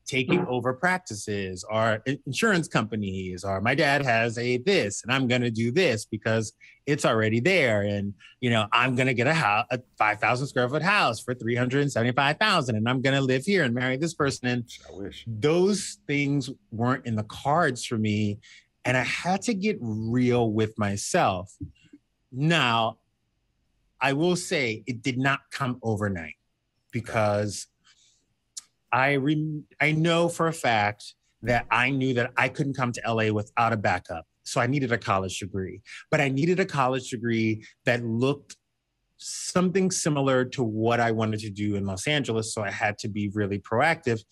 taking over practices or insurance companies, or my dad has this and I'm going to do this because it's already there. And, you know, I'm going to get a 5,000 square foot house for $375,000 and I'm going to live here and marry this person. And I wish those things weren't in the cards for me. And I had to get real with myself. Now, I will say it did not come overnight, because I know for a fact that I knew that I couldn't come to LA without a backup. So I needed a college degree, but I needed a college degree that looked something similar to what I wanted to do in Los Angeles. So I had to be really proactive.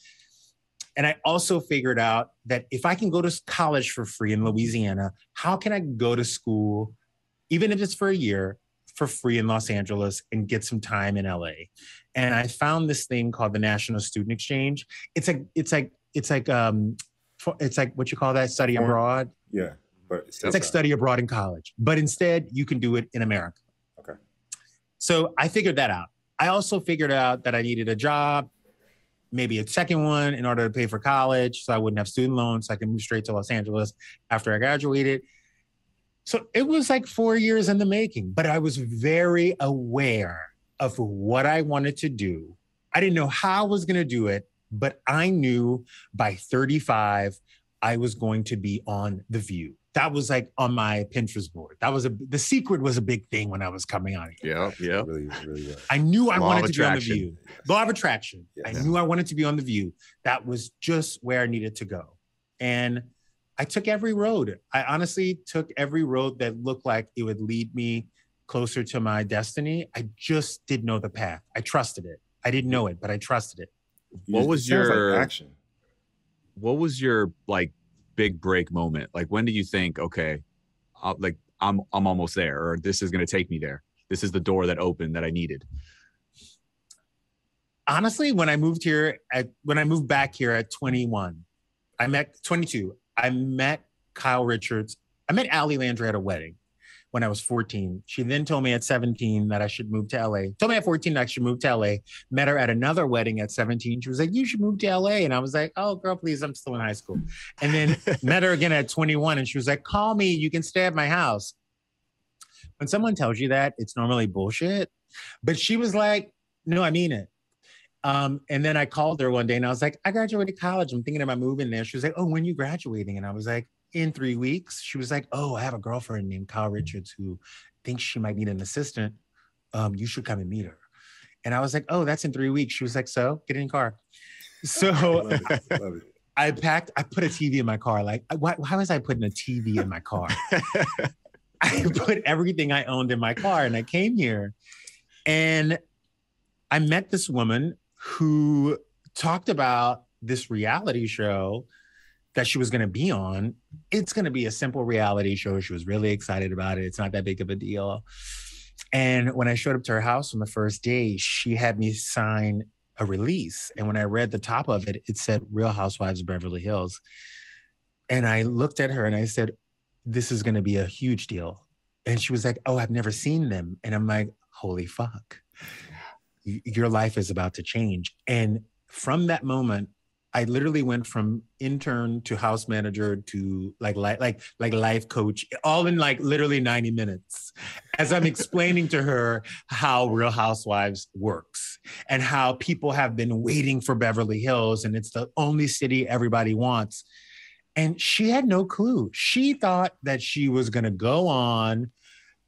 And I also figured out that if I can go to college for free in Louisiana, how can I go to school, even if it's for a year, for free in Los Angeles and get some time in LA? And I found this thing called the National Student Exchange. It's like what you call that, study abroad. Yeah, but it's like study abroad in college, but instead you can do it in America. Okay. So I figured that out. I also figured out that I needed a job, maybe a second one, in order to pay for college, so I wouldn't have student loans, so I can move straight to Los Angeles after I graduated. So it was like 4 years in the making, but I was very aware of what I wanted to do. I didn't know how I was going to do it, but I knew by 35, I was going to be on The View. that was like on my Pinterest board. The secret was a big thing when I was coming on here. Yeah. Really, really was. I knew I wanted to be on The attraction. View. Law of attraction. Yes. I knew I wanted to be on The View. That was just where I needed to go. And I took every road. I honestly took every road that looked like it would lead me closer to my destiny. I just didn't know the path. I trusted it. I didn't know it, but I trusted it. What was It sounds your like action? What was your like big break moment? Like, when do you think, okay, I'm almost there, or this is going to take me there? This is the door that opened that I needed. Honestly, when I moved back here at 21, 22, I met Kyle Richards. I met Allie Landry at a wedding when I was 14. She then told me at 17 that I should move to LA. Told me at 14 that I should move to LA. Met her at another wedding at 17. She was like, you should move to LA. And I was like, oh, girl, please, I'm still in high school. And then met her again at 21. And she was like, call me. You can stay at my house. When someone tells you that, it's normally bullshit. But she was like, no, I mean it. And then I called her one day and I was like, I graduated college. I'm thinking about moving there. She was like, oh, when are you graduating? And I was like, in 3 weeks. She was like, oh, I have a girlfriend named Kyle Richards who thinks she might need an assistant. You should come and meet her. And I was like, oh, that's in 3 weeks. She was like, so get in the car. So Love it. I put a TV in my car. Like, how was I putting a TV in my car? I put everything I owned in my car and I came here and I met this woman who talked about this reality show that she was going to be on. It's going to be a simple reality show. She was really excited about it. It's not that big of a deal. And when I showed up to her house on the first day, she had me sign a release. And when I read the top of it, it said Real Housewives of Beverly Hills. And I looked at her and I said, this is going to be a huge deal. And she was like, oh, I've never seen them. And I'm like, holy fuck. Your life is about to change. And from that moment, I literally went from intern to house manager to like life coach, all in like literally 90 minutes, as I'm explaining to her how Real Housewives works and how people have been waiting for Beverly Hills and it's the only city everybody wants. And she had no clue. She thought that she was going to go on,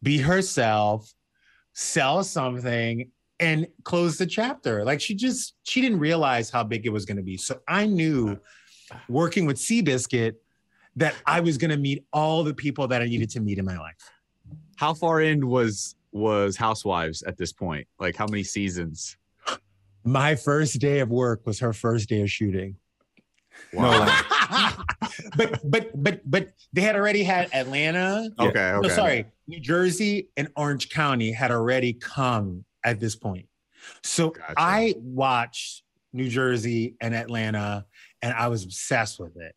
be herself, sell something, and close the chapter. Like she didn't realize how big it was going to be. So I knew working with Seabiscuit that I was going to meet all the people that I needed to meet in my life. How far in was Housewives at this point? Like, how many seasons? My first day of work was her first day of shooting. Wow. but they had already had Atlanta. Okay. No, sorry. New Jersey and Orange County had already come at this point. So Gotcha. I watched New Jersey and Atlanta and I was obsessed with it.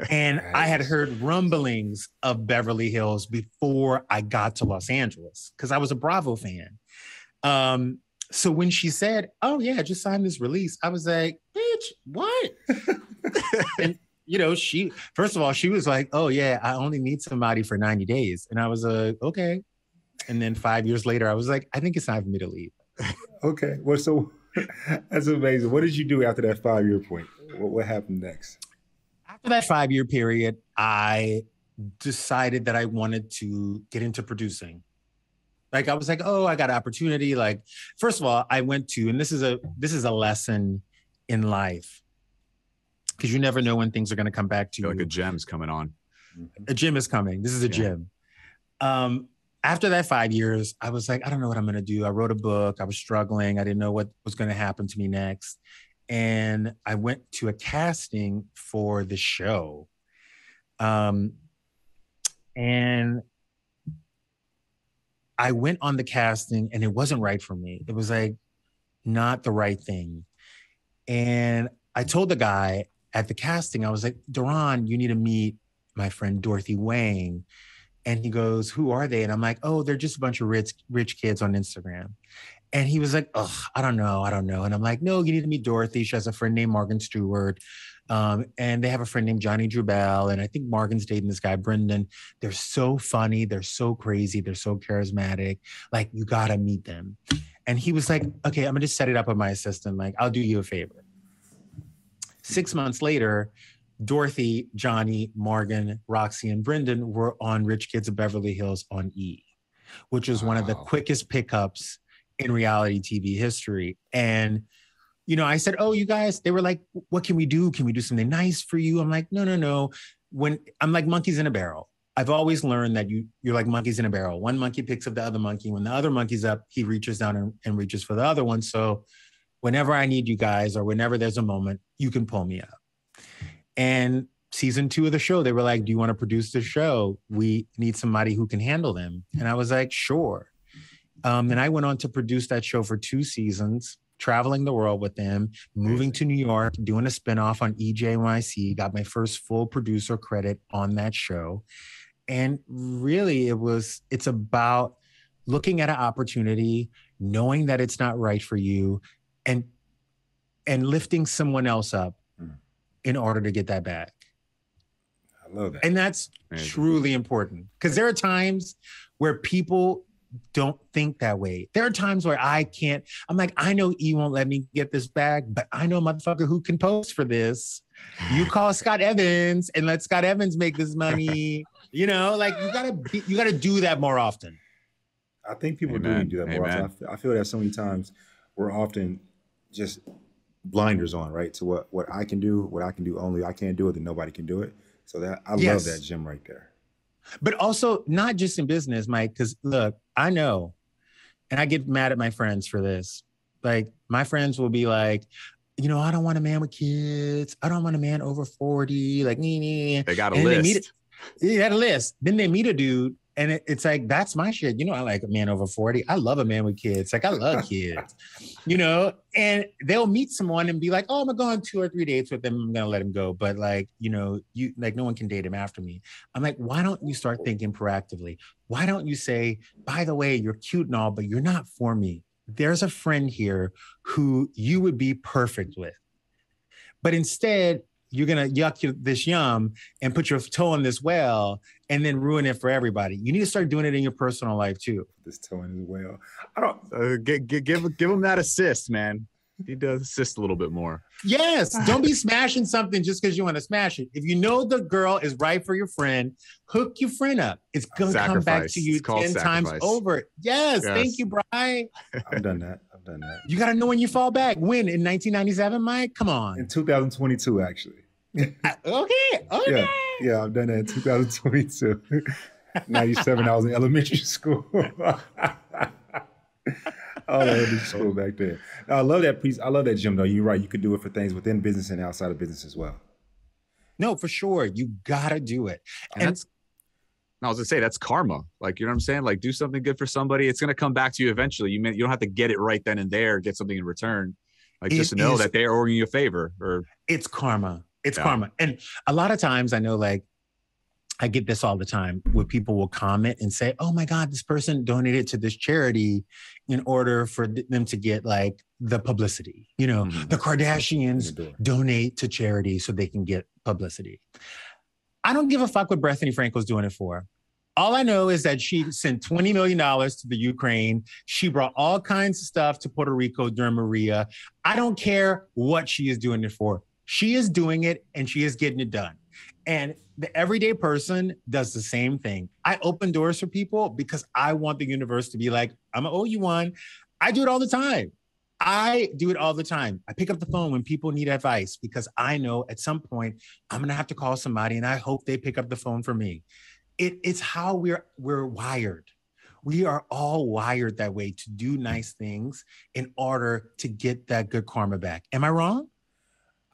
And I had heard rumblings of Beverly Hills before I got to Los Angeles because I was a Bravo fan. So when she said, oh yeah, just sign this release, I was like, bitch, what? And she was like, oh yeah, I only need somebody for 90 days. And I was like, okay. And then 5 years later, I was like, I think it's time for me to leave. Okay. Well, so that's amazing. What did you do after that 5 year point? What happened next? After that 5 year period, I decided that I wanted to get into producing. Like I was like, oh, I got an opportunity. Like, first of all, I went to, and this is a lesson in life, because you never know when things are going to come back to you. Like a gem's coming on. A gym is coming. This is a gym. After that 5 years, I was like, I don't know what I'm going to do. I wrote a book. I was struggling. I didn't know what was going to happen to me next. And I went to a casting for the show. And I went on the casting and it wasn't right for me. It was like not the right thing. And I told the guy at the casting, I was like, Duran, you need to meet my friend Dorothy Wang. And he goes, who are they? And I'm like, oh, they're just a bunch of rich kids on Instagram. And he was like, oh, I don't know. And I'm like, no, you need to meet Dorothy. She has a friend named Morgan Stewart. And they have a friend named Johnny Truebill. And I think Morgan's dating this guy, Brendan. They're so funny. They're so crazy. They're so charismatic. Like, you got to meet them. And he was like, okay, I'm going to just set it up with my assistant. Like, I'll do you a favor. 6 months later, Dorothy, Johnny, Morgan, Roxy, and Brendan were on Rich Kids of Beverly Hills on E, which was one of the quickest pickups in reality TV history. And, you know, I said, oh, you guys, they were like, what can we do? Can we do something nice for you? I'm like, no. When I'm like monkeys in a barrel. I've always learned that you're like monkeys in a barrel. One monkey picks up the other monkey. When the other monkey's up, he reaches down and reaches for the other one. So whenever I need you guys or whenever there's a moment, you can pull me up. And season 2 of the show, they were like, do you want to produce the show? We need somebody who can handle them. And I was like, sure. And I went on to produce that show for 2 seasons, traveling the world with them, moving to New York, doing a spinoff on EJNYC, got my first full producer credit on that show. And really it's about looking at an opportunity, knowing that it's not right for you, and lifting someone else up in order to get that back. I love that. And that's truly important, because there are times where people don't think that way. There are times where I'm like, I know E won't let me get this back, but I know a motherfucker who can post for this. You call Scott Evans and let Scott Evans make this money. You know, like you gotta do that more often. I think people do need to do that more often. I feel that so many times we're often just blinders on, right? To what I can do, what I can do only. I can't do it, then nobody can do it. So that I love that gem right there. But also not just in business, Mike, because look, I know, and I get mad at my friends for this. Like my friends will be like, you know, I don't want a man with kids. I don't want a man over 40. Like, nee. They got a list. They had a list. Then they meet a dude, and it's like, that's my shit. You know, I like a man over 40. I love a man with kids. Like, I love kids, you know, and they'll meet someone and be like, oh, I'm going to go on 2 or 3 dates with them. I'm going to let him go. But like, you know, no one can date him after me. I'm like, why don't you start thinking proactively? Why don't you say, by the way, you're cute and all, but you're not for me. There's a friend here who you would be perfect with. But instead, you're going to yuck this yum and put your toe in this well and then ruin it for everybody. You need to start doing it in your personal life too. This toe in his well. I don't give him that assist, man. He does assist a little bit more. Yes. Don't be smashing something just because you want to smash it. If you know the girl is right for your friend, hook your friend up. It's going to come back to you 10 times over. Yes. Thank you, Bryan. I've done that. You got to know when you fall back. When? In 1997, Mike? Come on. In 2022, actually. Okay. Yeah, I've done that in 2022. 97, I was in elementary school. Elementary school back then. Now, I love that piece. I love that, Jim, though. You're right. You could do it for things within business and outside of business as well. No, for sure. You got to do it. And I was gonna say that's karma. Like, you know what I'm saying? Like, do something good for somebody. It's gonna come back to you eventually. You don't have to get it right then and there, get something in return. Like, just know that they're owing you a favor. Or it's karma. It's karma. And a lot of times I know, like, I get this all the time where people will comment and say, oh my God, this person donated to this charity in order for them to get like the publicity. You know, the Kardashians donate to charity so they can get publicity. I don't give a fuck what Bethany Frankel's doing it for. All I know is that she sent $20 million to the Ukraine. She brought all kinds of stuff to Puerto Rico during Maria. I don't care what she is doing it for. She is doing it and she is getting it done. And the everyday person does the same thing. I open doors for people because I want the universe to be like, I'm going to owe you one. I do it all the time. I pick up the phone when people need advice because I know at some point I'm going to have to call somebody and I hope they pick up the phone for me. It's how we're wired. We are all wired that way to do nice things in order to get that good karma back. Am I wrong?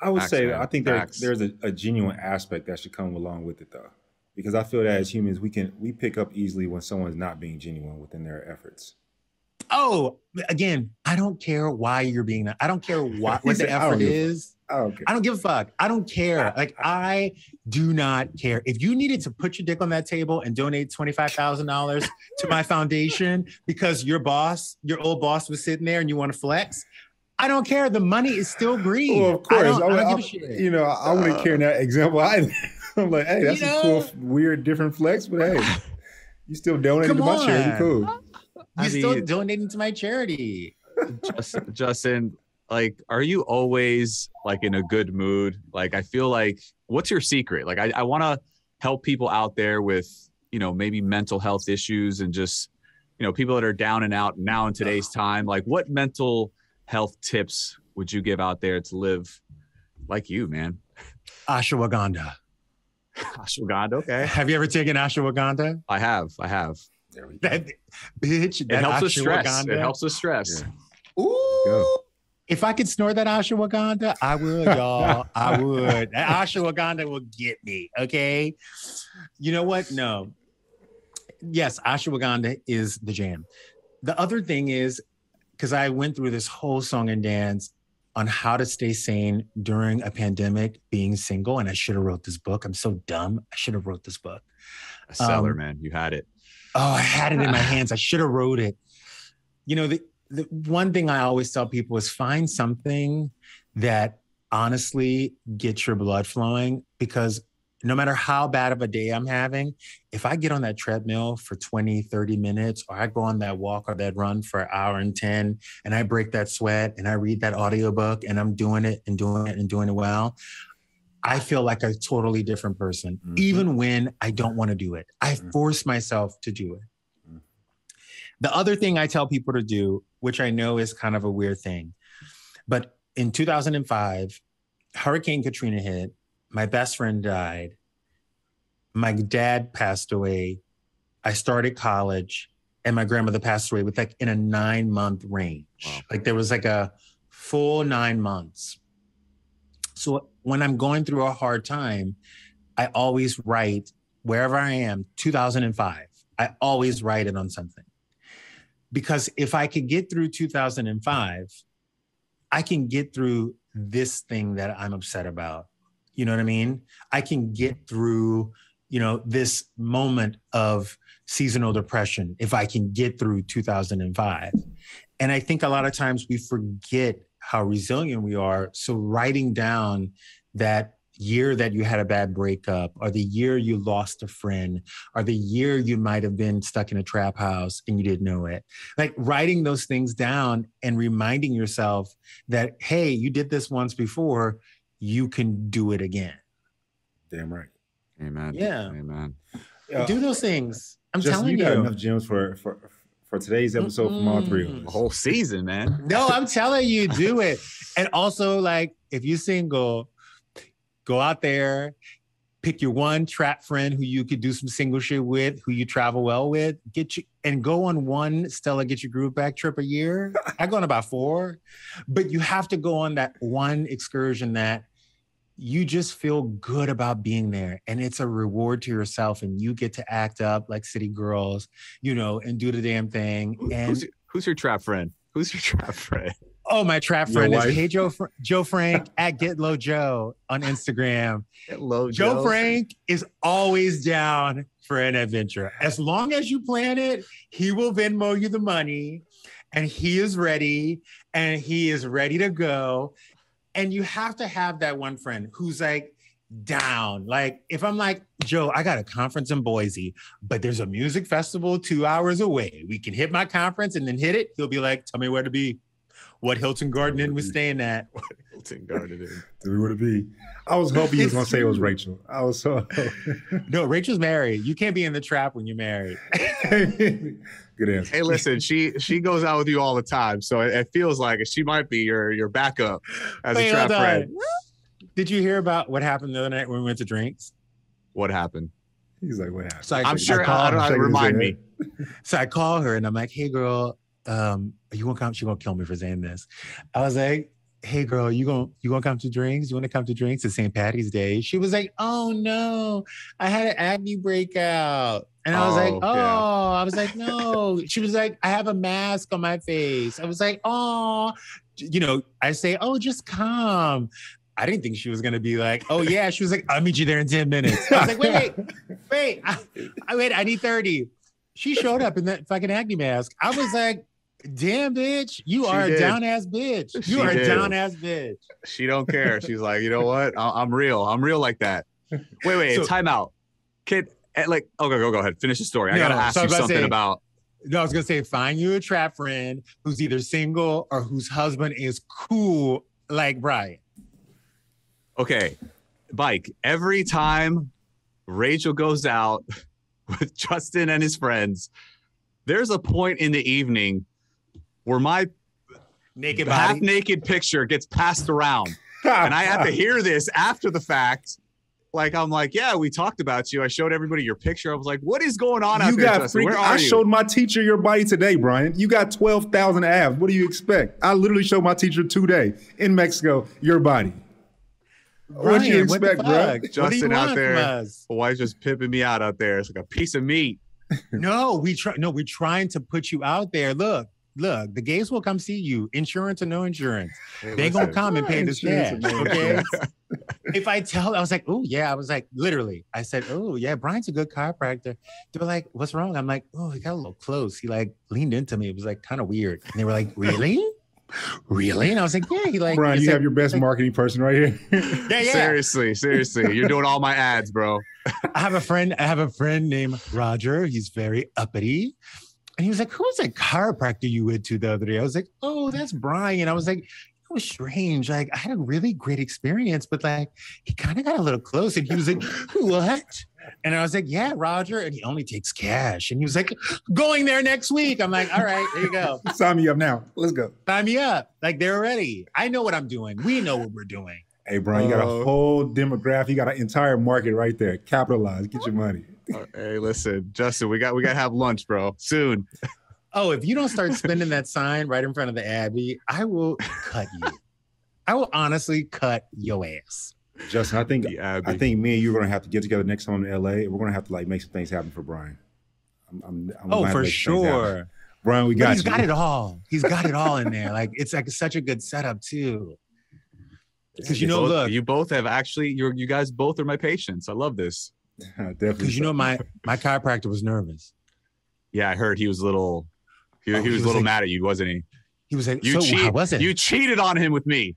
I would say, I think there's a genuine aspect that should come along with it, though, because I feel that as humans, we pick up easily when someone's not being genuine within their efforts. Oh, again, I don't care why you're being that. I don't care what the effort is. I don't give a fuck. I don't care. Like, I do not care. If you needed to put your dick on that table and donate $25,000 to my foundation because your old boss was sitting there and you want to flex, I don't care. The money is still green. Well, of course. I don't give a shit. You know, I wouldn't care in that example either. I'm like, hey, that's a cool, weird, different flex, but hey, you still donating to my charity. Cool. You're still donating to my charity. Justin, like, are you always like in a good mood? Like, I feel like, what's your secret? Like, I want to help people out there with, you know, maybe mental health issues and just, you know, people that are down and out now in today's time. Like, what mental health tips would you give out there to live like you, man? Ashwagandha. Ashwagandha, okay. Have you ever taken ashwagandha? I have. There we go. Bitch, It helps with stress. It helps with stress. Yeah. Ooh. If I could snort that ashwagandha, I would, y'all. I would. That ashwagandha will get me, okay? You know what? No. Yes, ashwagandha is the jam. The other thing is, because I went through this whole song and dance on how to stay sane during a pandemic, being single, and I should have wrote this book. I'm so dumb. I should have wrote this book. A seller, man. You had it. Oh, I had it in my hands. I should have wrote it. You know, the one thing I always tell people is find something that honestly gets your blood flowing, because no matter how bad of a day I'm having, if I get on that treadmill for 20, 30 minutes, or I go on that walk or that run for an hour and 10, and I break that sweat and I read that audiobook and I'm doing it and doing it and doing it well, I feel like a totally different person, even when I don't want to do it. I force myself to do it. The other thing I tell people to do, which I know is kind of a weird thing, but in 2005, Hurricane Katrina hit. My best friend died. My dad passed away. I started college, and my grandmother passed away with like in a 9-month range. Wow. Like there was like a full 9 months. So when I'm going through a hard time, I always write wherever I am, 2005. I always write it on something. Because if I could get through 2005, I can get through this thing that I'm upset about. You know what I mean? I can get through, you know, this moment of seasonal depression if I can get through 2005. And I think a lot of times we forget how resilient we are. So writing down that year that you had a bad breakup, or the year you lost a friend, or the year you might have been stuck in a trap house and you didn't know it. Like writing those things down and reminding yourself that, hey, you did this once before, you can do it again. Damn right. Amen. Yeah. Amen. Do those things. I'm Justin, telling you. You got enough gems for today's episode from all three of us. The whole season, man. No, I'm telling you, do it. And also, like, if you're single, go out there, pick your one trap friend who you could do some single shit with, who you travel well with, and go on one Stella Get Your Groove Back trip a year. I go on about 4, but you have to go on that one excursion that you just feel good about being there. And it's a reward to yourself, and you get to act up like city girls, you know, and do the damn thing. And who's your trap friend? Who's your trap friend? Oh, my trap friend is Hey Joe Frank at Get Low Joe on Instagram. Get Low Joe Frank is always down for an adventure. As long as you plan it, he will Venmo you the money, and he is ready, and he is ready to go. And you have to have that one friend who's like down. Like if I'm like, Joe, I got a conference in Boise, but there's a music festival 2 hours away. We can hit my conference and then hit it. He'll be like, tell me where to be. What Hilton Garden Inn was staying at. What Hilton Garden Inn. Tell me where to be. I was hoping you was going to say it was Rachel. I was so... No, Rachel's married. You can't be in the trap when you're married. Good answer. Hey, listen, she goes out with you all the time, so it feels like she might be your backup as a trap friend. Did you hear about what happened the other night when we went to drinks? What happened? He's like, what happened? So I'm sure. I don't know how to remind me. So I call her and I'm like, hey, girl, are you gonna come? She's gonna kill me for saying this. I was like, hey girl, you gonna come to drinks? You wanna come to drinks? It's St. Patty's Day. She was like, oh no, I had an acne breakout. And I was like, oh, yeah. I was like, no. She was like, I have a mask on my face. I was like, oh, you know, I say, oh, just come. I didn't think she was gonna be like, oh yeah. She was like, I'll meet you there in 10 minutes. I was like, wait, I need 30. She showed up in that fucking acne mask. I was like, damn, bitch, you are a down ass bitch. You are a down ass bitch. She don't care. She's like, you know what? I'm real. I'm real like that. Wait, so, time out. Kid, like, go ahead. Finish the story. I gotta ask you something about No, I was gonna say, find you a trap friend who's either single or whose husband is cool like Bryan. Okay, Mike, every time Rachel goes out with Justin and his friends, there's a point in the evening where my half-naked picture gets passed around. And I have to hear this after the fact. Like, I'm like, yeah, we talked about you. I showed everybody your picture. I was like, what is going on out there, Justin? Where are you? I showed my teacher your body today, Bryan. You got 12,000 abs. What do you expect? I literally showed my teacher today in Mexico your body. Bryan, what do you expect, bro? Justin out there. Wife's just pimping me out there. It's like a piece of meat. No, we're trying to put you out there. Look, the gays will come see you. Insurance or no insurance. They gonna come and pay this cash. Okay. If I was like, oh yeah, I was like, literally, I said, oh yeah, Bryan's a good chiropractor. They were like, what's wrong? I'm like, oh, he got a little close. He like leaned into me. It was like kind of weird. And they were like, really? Really? And I was like, yeah. He like, Bryan, you have your best marketing person right here. Yeah. Seriously. You're doing all my ads, bro. I have a friend named Roger. He's very uppity. And he was like, who's that chiropractor you went to the other day? I was like, oh, that's Bryan. I was like, it was strange. Like, I had a really great experience, but like, he kind of got a little close. And he was like, what? And I was like, yeah, Roger. And he only takes cash. And he was like, going there next week. I'm like, all right, there you go. Sign me up now. Let's go. Sign me up. Like, they're ready. I know what I'm doing. We know what we're doing. Hey, Bryan, you got a whole demographic. You got an entire market right there. Capitalize. Get your money. Hey, listen, Justin, we got to have lunch, bro, soon. Oh, if you don't start spinning that sign right in front of the Abbey, I will cut you. I will honestly cut your ass. Justin, I think me and you are gonna have to get together next time in LA. We're gonna have to like make some things happen for Bryan. I'm for sure. Bryan, we got you. He's got it all. He's got it all in there. Like, it's like such a good setup too. Because look, you both have actually. You guys both are my patients. I love this. Definitely. Because my chiropractor was nervous. Yeah, I heard he was a little. He was a little mad at you, wasn't he? He was like, You cheated on him with me.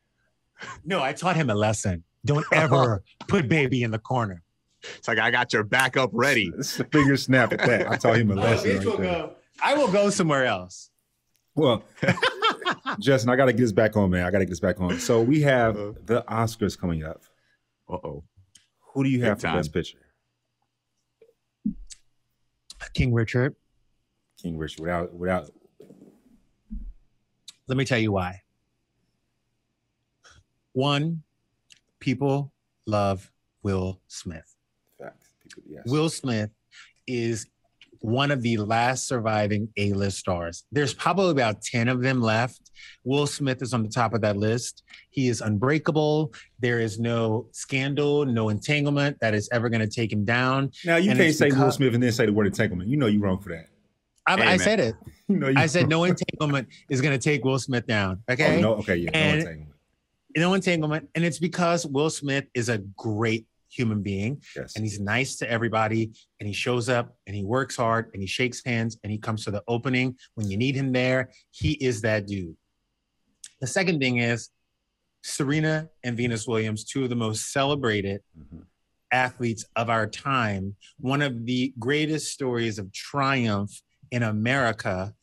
No, I taught him a lesson. Don't ever put baby in the corner. It's like, I got your backup ready. It's a finger snap at that. I taught him a lesson. I will go somewhere else. Well, Justin, I got to get this back on, man. So we have the Oscars coming up. Uh-oh. Who do you have for Best Picture? King Richard. Without. Let me tell you why. One, people love Will Smith. Facts. Yes. Will Smith is one of the last surviving A-list stars. There's probably about 10 of them left. Will Smith is on the top of that list. He is unbreakable. There is no scandal, no entanglement that is ever going to take him down. Now, you can't say Will Smith and then say the word entanglement. You know you're wrong for that. I said it. I said no entanglement is going to take Will Smith down. Okay? Oh, no, okay, yeah, no entanglement. No entanglement. And it's because Will Smith is a great human being. Yes. And he's nice to everybody. And he shows up and he works hard and he shakes hands and he comes to the opening when you need him there. He is that dude. The second thing is Serena and Venus Williams, two of the most celebrated athletes of our time. One of the greatest stories of triumph in America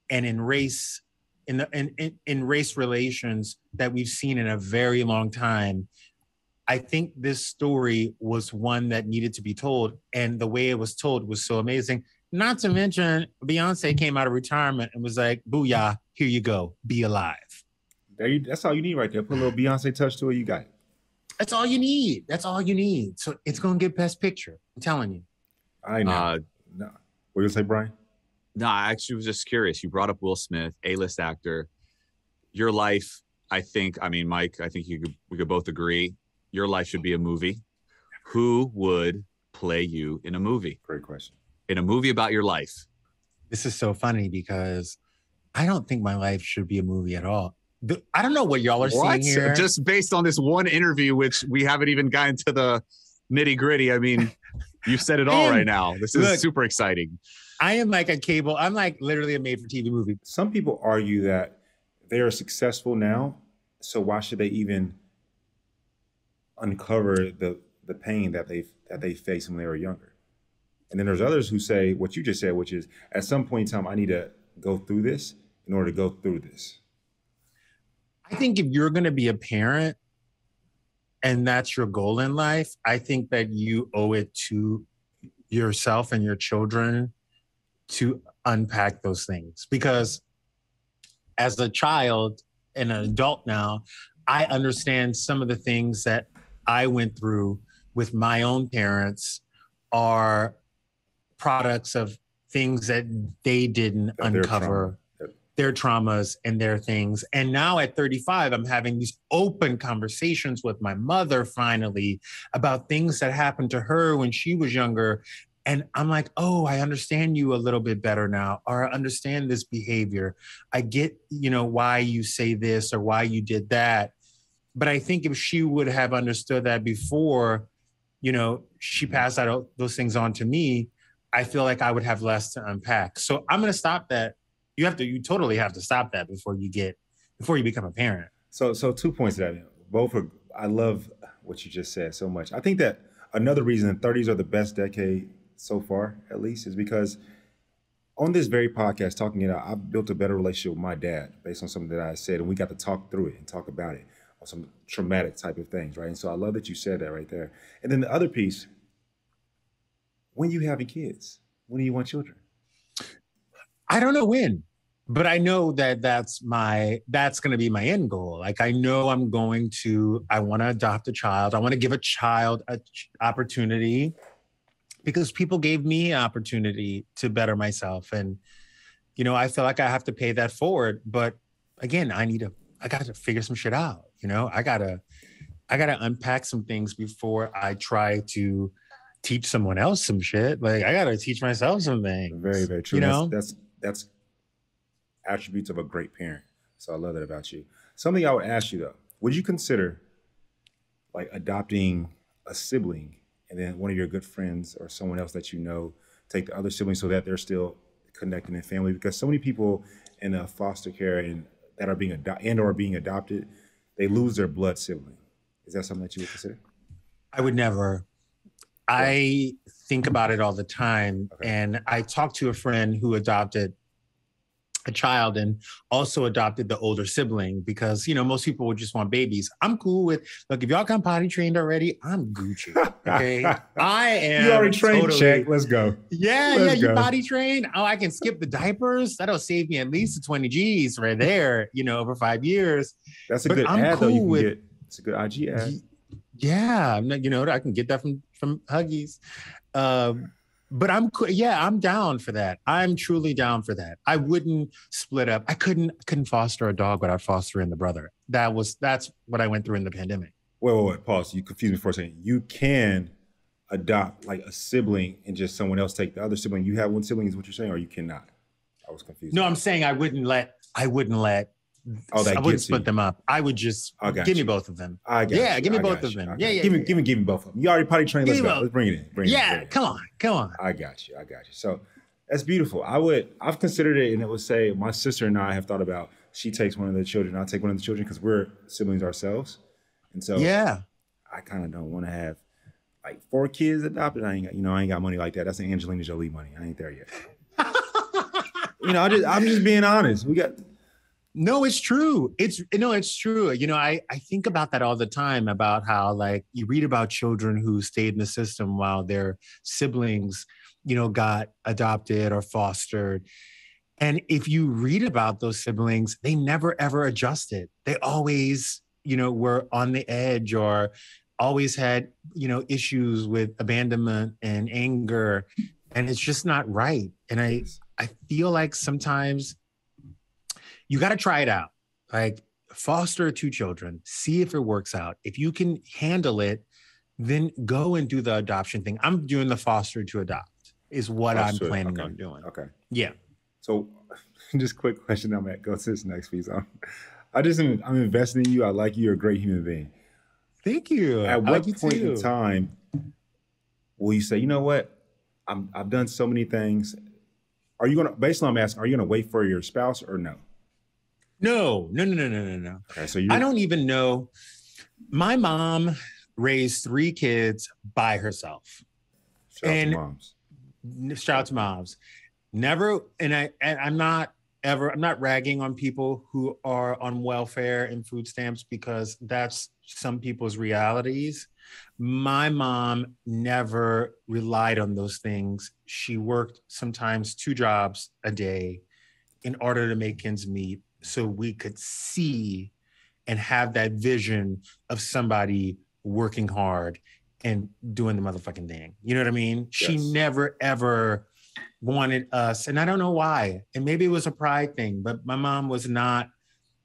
and in race, in race relations that we've seen in a very long time. I think this story was one that needed to be told, and the way it was told was so amazing. Not to mention, Beyonce came out of retirement and was like, "Booyah! Here you go, be alive." That's all you need right there. Put a little Beyonce touch to it. You got it. That's all you need. That's all you need. So it's gonna get Best Picture. I'm telling you. I know. No. What you say, Bryan? No, I actually was just curious. You brought up Will Smith, A-list actor. Your life, I think, Mike, I think we could both agree, your life should be a movie. Who would play you in a movie? Great question. In a movie about your life. This is so funny because I don't think my life should be a movie at all. I don't know what y'all are seeing here. Just based on this one interview, which we haven't even gotten to the nitty gritty. I mean, you've said it all right now. This is super exciting. I am like a cable. I'm like literally a made-for-TV movie. Some people argue that they are successful now, so why should they even uncover the pain that they faced when they were younger? And then there's others who say what you just said, which is at some point in time, I need to go through this in order to go through this. I think if you're going to be a parent and that's your goal in life, I think that you owe it to yourself and your children to unpack those things. Because as a child and an adult now, I understand some of the things that I went through with my own parents are products of things that they didn't uncover. Their traumas and their things. And now at 35, I'm having these open conversations with my mother finally about things that happened to her when she was younger. And I'm like, oh, I understand you a little bit better now, or I understand this behavior. I get, why you say this or why you did that. But I think if she would have understood that before, she passed out those things on to me, I feel like I would have less to unpack. So I'm going to stop that. You totally have to stop that before you become a parent. So 2 points to that. I love what you just said so much. I think that another reason the 30s are the best decade so far, at least, is because on this very podcast, talking it out, I've built a better relationship with my dad based on something that I said, and we got to talk through it and talk about it on some traumatic type of things, right? And so I love that you said that right there. And then the other piece, when you having kids? When do you want children? I don't know when, but I know that that's going to be my end goal. Like, I know I want to adopt a child. I want to give a child an opportunity because people gave me an opportunity to better myself. And, I feel like I have to pay that forward. But again, I got to figure some shit out. I gotta unpack some things before I try to teach someone else some shit. Like, I got to teach myself some things. Very, very true. That's attributes of a great parent. So I love that about you. Something I would ask you though, would you consider like adopting a sibling and then one of your good friends or someone else that take the other sibling so that they're still connected in family? Because so many people in a foster care and that are being adopted, they lose their blood sibling. Is that something that you would consider? I would never. I think about it all the time. Okay. And I talked to a friend who adopted a child and also adopted the older sibling because, most people would just want babies. I'm cool with, look, if y'all got potty trained already, I'm Gucci. Okay. I am. You already trained, check. Let's go. Yeah. You potty trained. Oh, I can skip the diapers. That'll save me at least 20 G's right there, over 5 years. That's a good ad though. You can get. It's a good IG ad. Yeah. I can get that from Huggies. But I'm down for that. I'm truly down for that. I wouldn't split up. I couldn't foster a dog without fostering the brother. That's what I went through in the pandemic. Wait, pause. You confused me for a second. You can adopt like a sibling and just someone else take the other sibling. You have one sibling is what you're saying, or you cannot? I was confused. No, I'm saying I wouldn't let. I wouldn't split them up. I would just give me both of them. Give me both of them. Yeah. Give me both of them. You already potty trained. Let's go. Let's bring it in. Come on. I got you. So that's beautiful. I've considered it, and it would say my sister and I have thought about. She takes one of the children. I take one of the children because we're siblings ourselves, and so I kind of don't want to have like 4 kids adopted. I ain't got money like that. That's an Angelina Jolie money. I ain't there yet. I'm just being honest. No, it's true. It's true. I think about that all the time about how like you read about children who stayed in the system while their siblings, got adopted or fostered. And if you read about those siblings, they never, ever adjusted. They always, were on the edge or always had, issues with abandonment and anger. And it's just not right. And I feel like sometimes you got to try it out. Like foster 2 children, see if it works out. If you can handle it, then go and do the adoption thing. I'm doing the foster to adopt is what I'm planning on doing. Okay. Yeah. So just quick question. I'm at go to this next piece. I'm investing in you. I like you. You're a great human being. Thank you. At what point in time will you say, you know what? I've done so many things. Are you going to, based on I'm asking, are you going to wait for your spouse or no? No. Okay, so I don't even know. My mom raised 3 kids by herself. Shout out to moms. shout out to moms. Never, and I'm not ragging on people who are on welfare and food stamps because that's some people's realities. My mom never relied on those things. She worked sometimes 2 jobs a day in order to make ends meet so we could see and have that vision of somebody working hard and doing the motherfucking thing. You know what I mean? Yes. She never, ever wanted us, and I don't know why, and maybe it was a pride thing, but my mom was not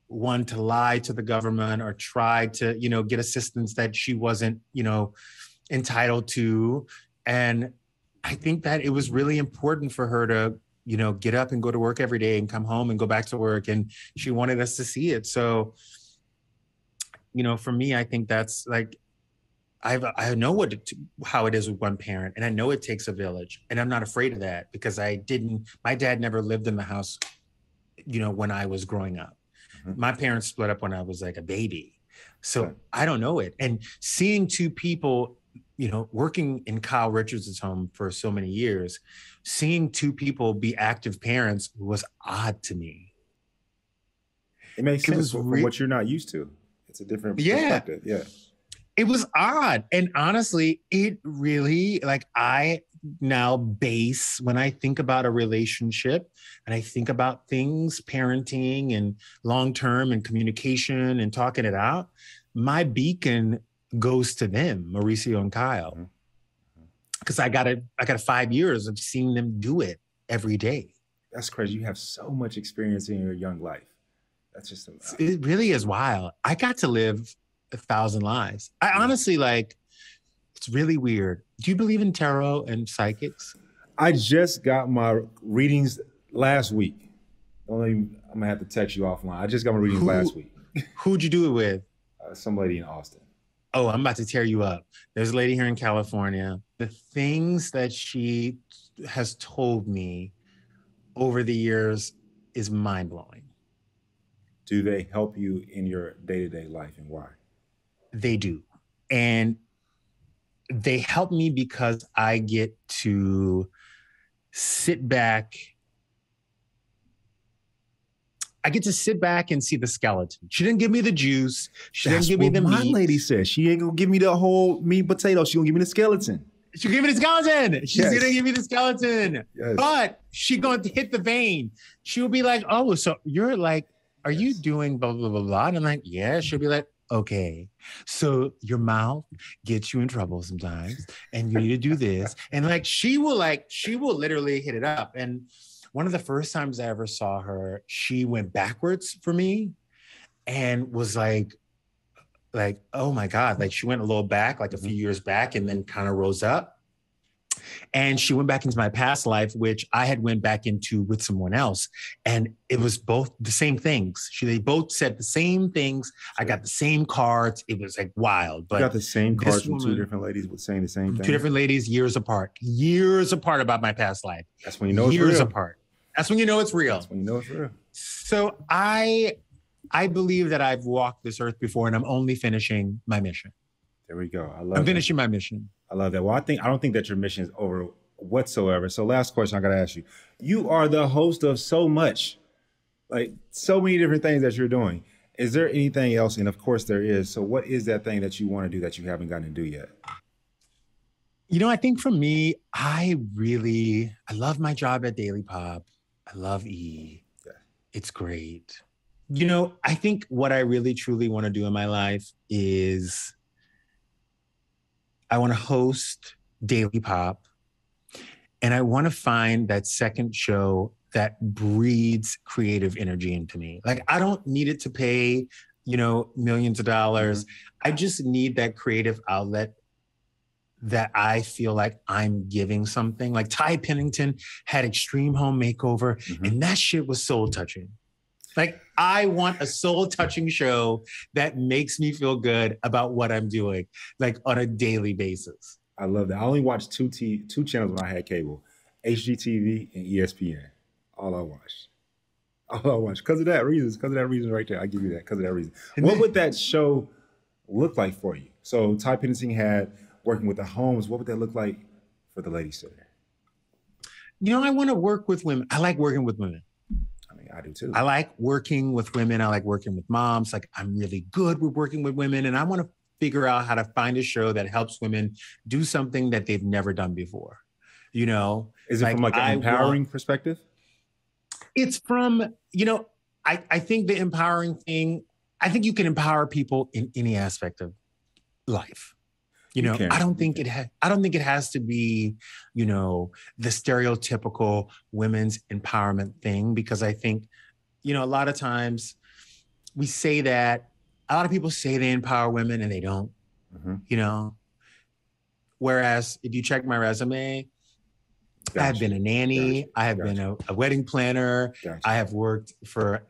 one to lie to the government or try to, get assistance that she wasn't, entitled to. And I think that it was really important for her to, get up and go to work every day and come home and go back to work. And she wanted us to see it. So, for me, I think that's like, I know how it is with one parent, and I know it takes a village, and I'm not afraid of that because my dad never lived in the house, when I was growing up. Mm-hmm. My parents split up when I was like a baby. So okay. I don't know it. And seeing 2 people, working in Kyle Richards' home for so many years, seeing 2 people be active parents was odd to me. It makes sense from what you're not used to. It's a different perspective. Yeah. It was odd. And honestly, it really, like, I now base when I think about a relationship and I think about things, parenting and long-term and communication and talking it out, my beacon goes to them, Mauricio and Kyle. Because I got 5 years of seeing them do it every day. That's crazy. You have so much experience in your young life. That's just it really is wild. I got to live 1,000 lives. I honestly, like, it's really weird. Do you believe in tarot and psychics? I just got my readings last week. I'm gonna have to text you offline. I just got my readings last week. Who'd you do it with? Some lady in Austin. Oh, I'm about to tear you up. There's a lady here in California. The things that she has told me over the years is mind-blowing. Do they help you in your day-to-day life, and why? They do. And they help me because I get to sit back. I get to sit back and see the skeleton. She didn't give me the juice. She didn't give me the meat. My lady said she ain't gonna give me the whole meat potato. She gonna give me the skeleton. She'll give me the skeleton. She's gonna give me the skeleton. Yes. But she gonna hit the vein. She'll be like, oh, so you're like, are you doing blah, blah, blah, blah? And I'm like, yeah. She'll be like, okay, so your mouth gets you in trouble sometimes, and you need to do this. And like, she will literally hit it up. And one of the first times I ever saw her, she went backwards for me and was like, oh my God. Like, she went a little back, like a few years back, and then kind of rose up. And she went back into my past life, which I had went back into with someone else. And it was both the same things. They both said the same things. I got the same cards. It was like wild. But you got the same cards from 2 different ladies saying the same thing? 2 different ladies, years apart about my past life. That's when you know it's real. Years apart. That's when you know it's real. That's when you know it's real. So I believe that I've walked this earth before, and I'm only finishing my mission. There we go. I'm finishing my mission. I love that. Well, I don't think that your mission is over whatsoever. So last question I got to ask you. You are the host of so much, like so many different things that you're doing. Is there anything else? And of course there is. So what is that thing that you want to do that you haven't gotten to do yet? I think for me, I love my job at Daily Pop. I love E. Yeah. It's great. I think what I really truly want to do in my life is I want to host Daily Pop, and I want to find that second show that breeds creative energy into me. Like, I don't need it to pay, millions of dollars. Mm-hmm. I just need that creative outlet that I feel like I'm giving something. Like, Ty Pennington had Extreme Home Makeover, and that shit was soul touching. Like, I want a soul-touching show that makes me feel good about what I'm doing, like, on a daily basis. I love that. I only watched two channels when I had cable, HGTV and ESPN. All I watched. Because of that reason right there. I give you that, because of that reason. What would that show look like for you? So Ty Pennington had working with the homes. What would that look like for the Ladysitter? I want to work with women. I like working with women. I mean, I do too. I like working with women. I like working with moms. Like, I'm really good with working with women. And I want to figure out how to find a show that helps women do something that they've never done before. Is it from like an empowering perspective? It's from, I think the empowering thing, I think you can empower people in any aspect of life. I don't think it has to be, the stereotypical women's empowerment thing, because I think, a lot of times we say that, a lot of people say they empower women and they don't, Whereas if you check my resume, gotcha. I have been a nanny, I have been a wedding planner, I have worked for,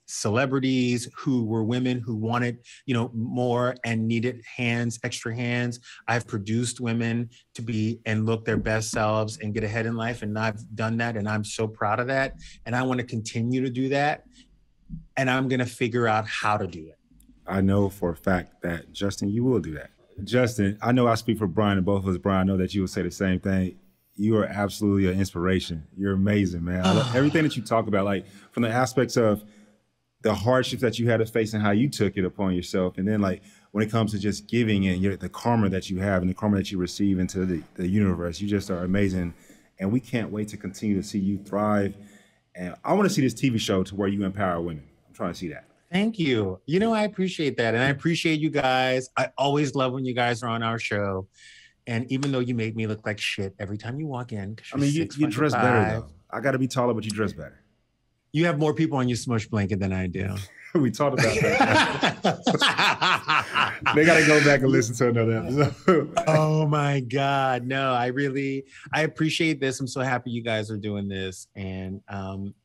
celebrities who were women who wanted, more and needed extra hands. I've produced women to be and look their best selves and get ahead in life. And I've done that. And I'm so proud of that. And I want to continue to do that. And I'm going to figure out how to do it. I know for a fact that, Justin, you will do that. Justin, I know I speak for Bryan and both of us, Bryan, I know that you will say the same thing. You are absolutely an inspiration. You're amazing, man. I love everything that you talk about, like from the aspects of the hardships that you had to face and how you took it upon yourself. And then like when it comes to just giving and the karma that you have and the karma that you receive into the universe, you just are amazing. And we can't wait to continue to see you thrive. And I want to see this TV show to where you empower women. I'm trying to see that. Thank you. I appreciate that. And I appreciate you guys. I always love when you guys are on our show. And even though you make me look like shit every time you walk in. I mean, you dress better though. I got to be taller, but you dress better. You have more people on your smush blanket than I do. We talked about that. They got to go back and listen to another episode. Oh my God. No, I appreciate this. I'm so happy you guys are doing this. And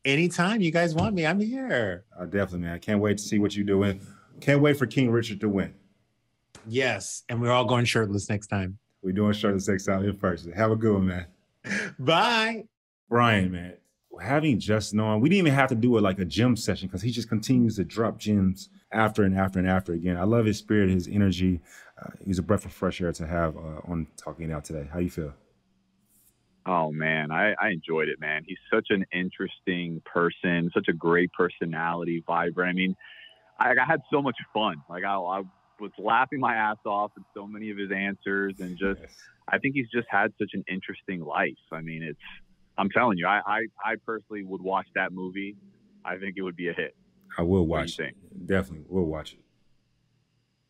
anytime you guys want me, I'm here. Definitely, man. I can't wait to see what you're doing. Can't wait for King Richard to win. Yes. And we're all going shirtless next time. We're doing shirtless next time in person. Have a good one, man. Bye. Bryan, man. Having Justin on, we didn't even have to do it like a gym session because he just continues to drop gems after and after and after again. I love his spirit, his energy. He's a breath of fresh air to have on Talking Out today. How you feel? Oh, man, I enjoyed it, man. He's such an interesting person, such a great personality, vibrant. I mean, I had so much fun. Like I was laughing my ass off at so many of his answers and just, I think he's just had such an interesting life. I mean, I'm telling you, I personally would watch that movie. I think it would be a hit. I will watch it. Definitely will watch it.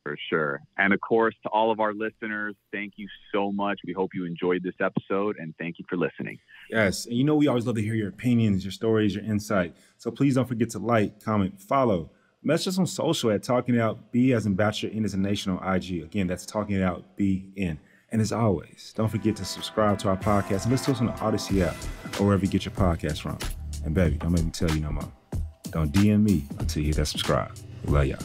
For sure. And of course, to all of our listeners, thank you so much. We hope you enjoyed this episode and thank you for listening. Yes. And we always love to hear your opinions, your stories, your insight. So please don't forget to like, comment, follow. Message us on social at Talking Out B as in Bachelor, N as in Nation on IG. Again, that's Talking Out BN. And as always, don't forget to subscribe to our podcast and listen to us on the Odyssey app or wherever you get your podcast from. And baby, don't make me tell you no more. Don't DM me until you hit that subscribe. Love y'all.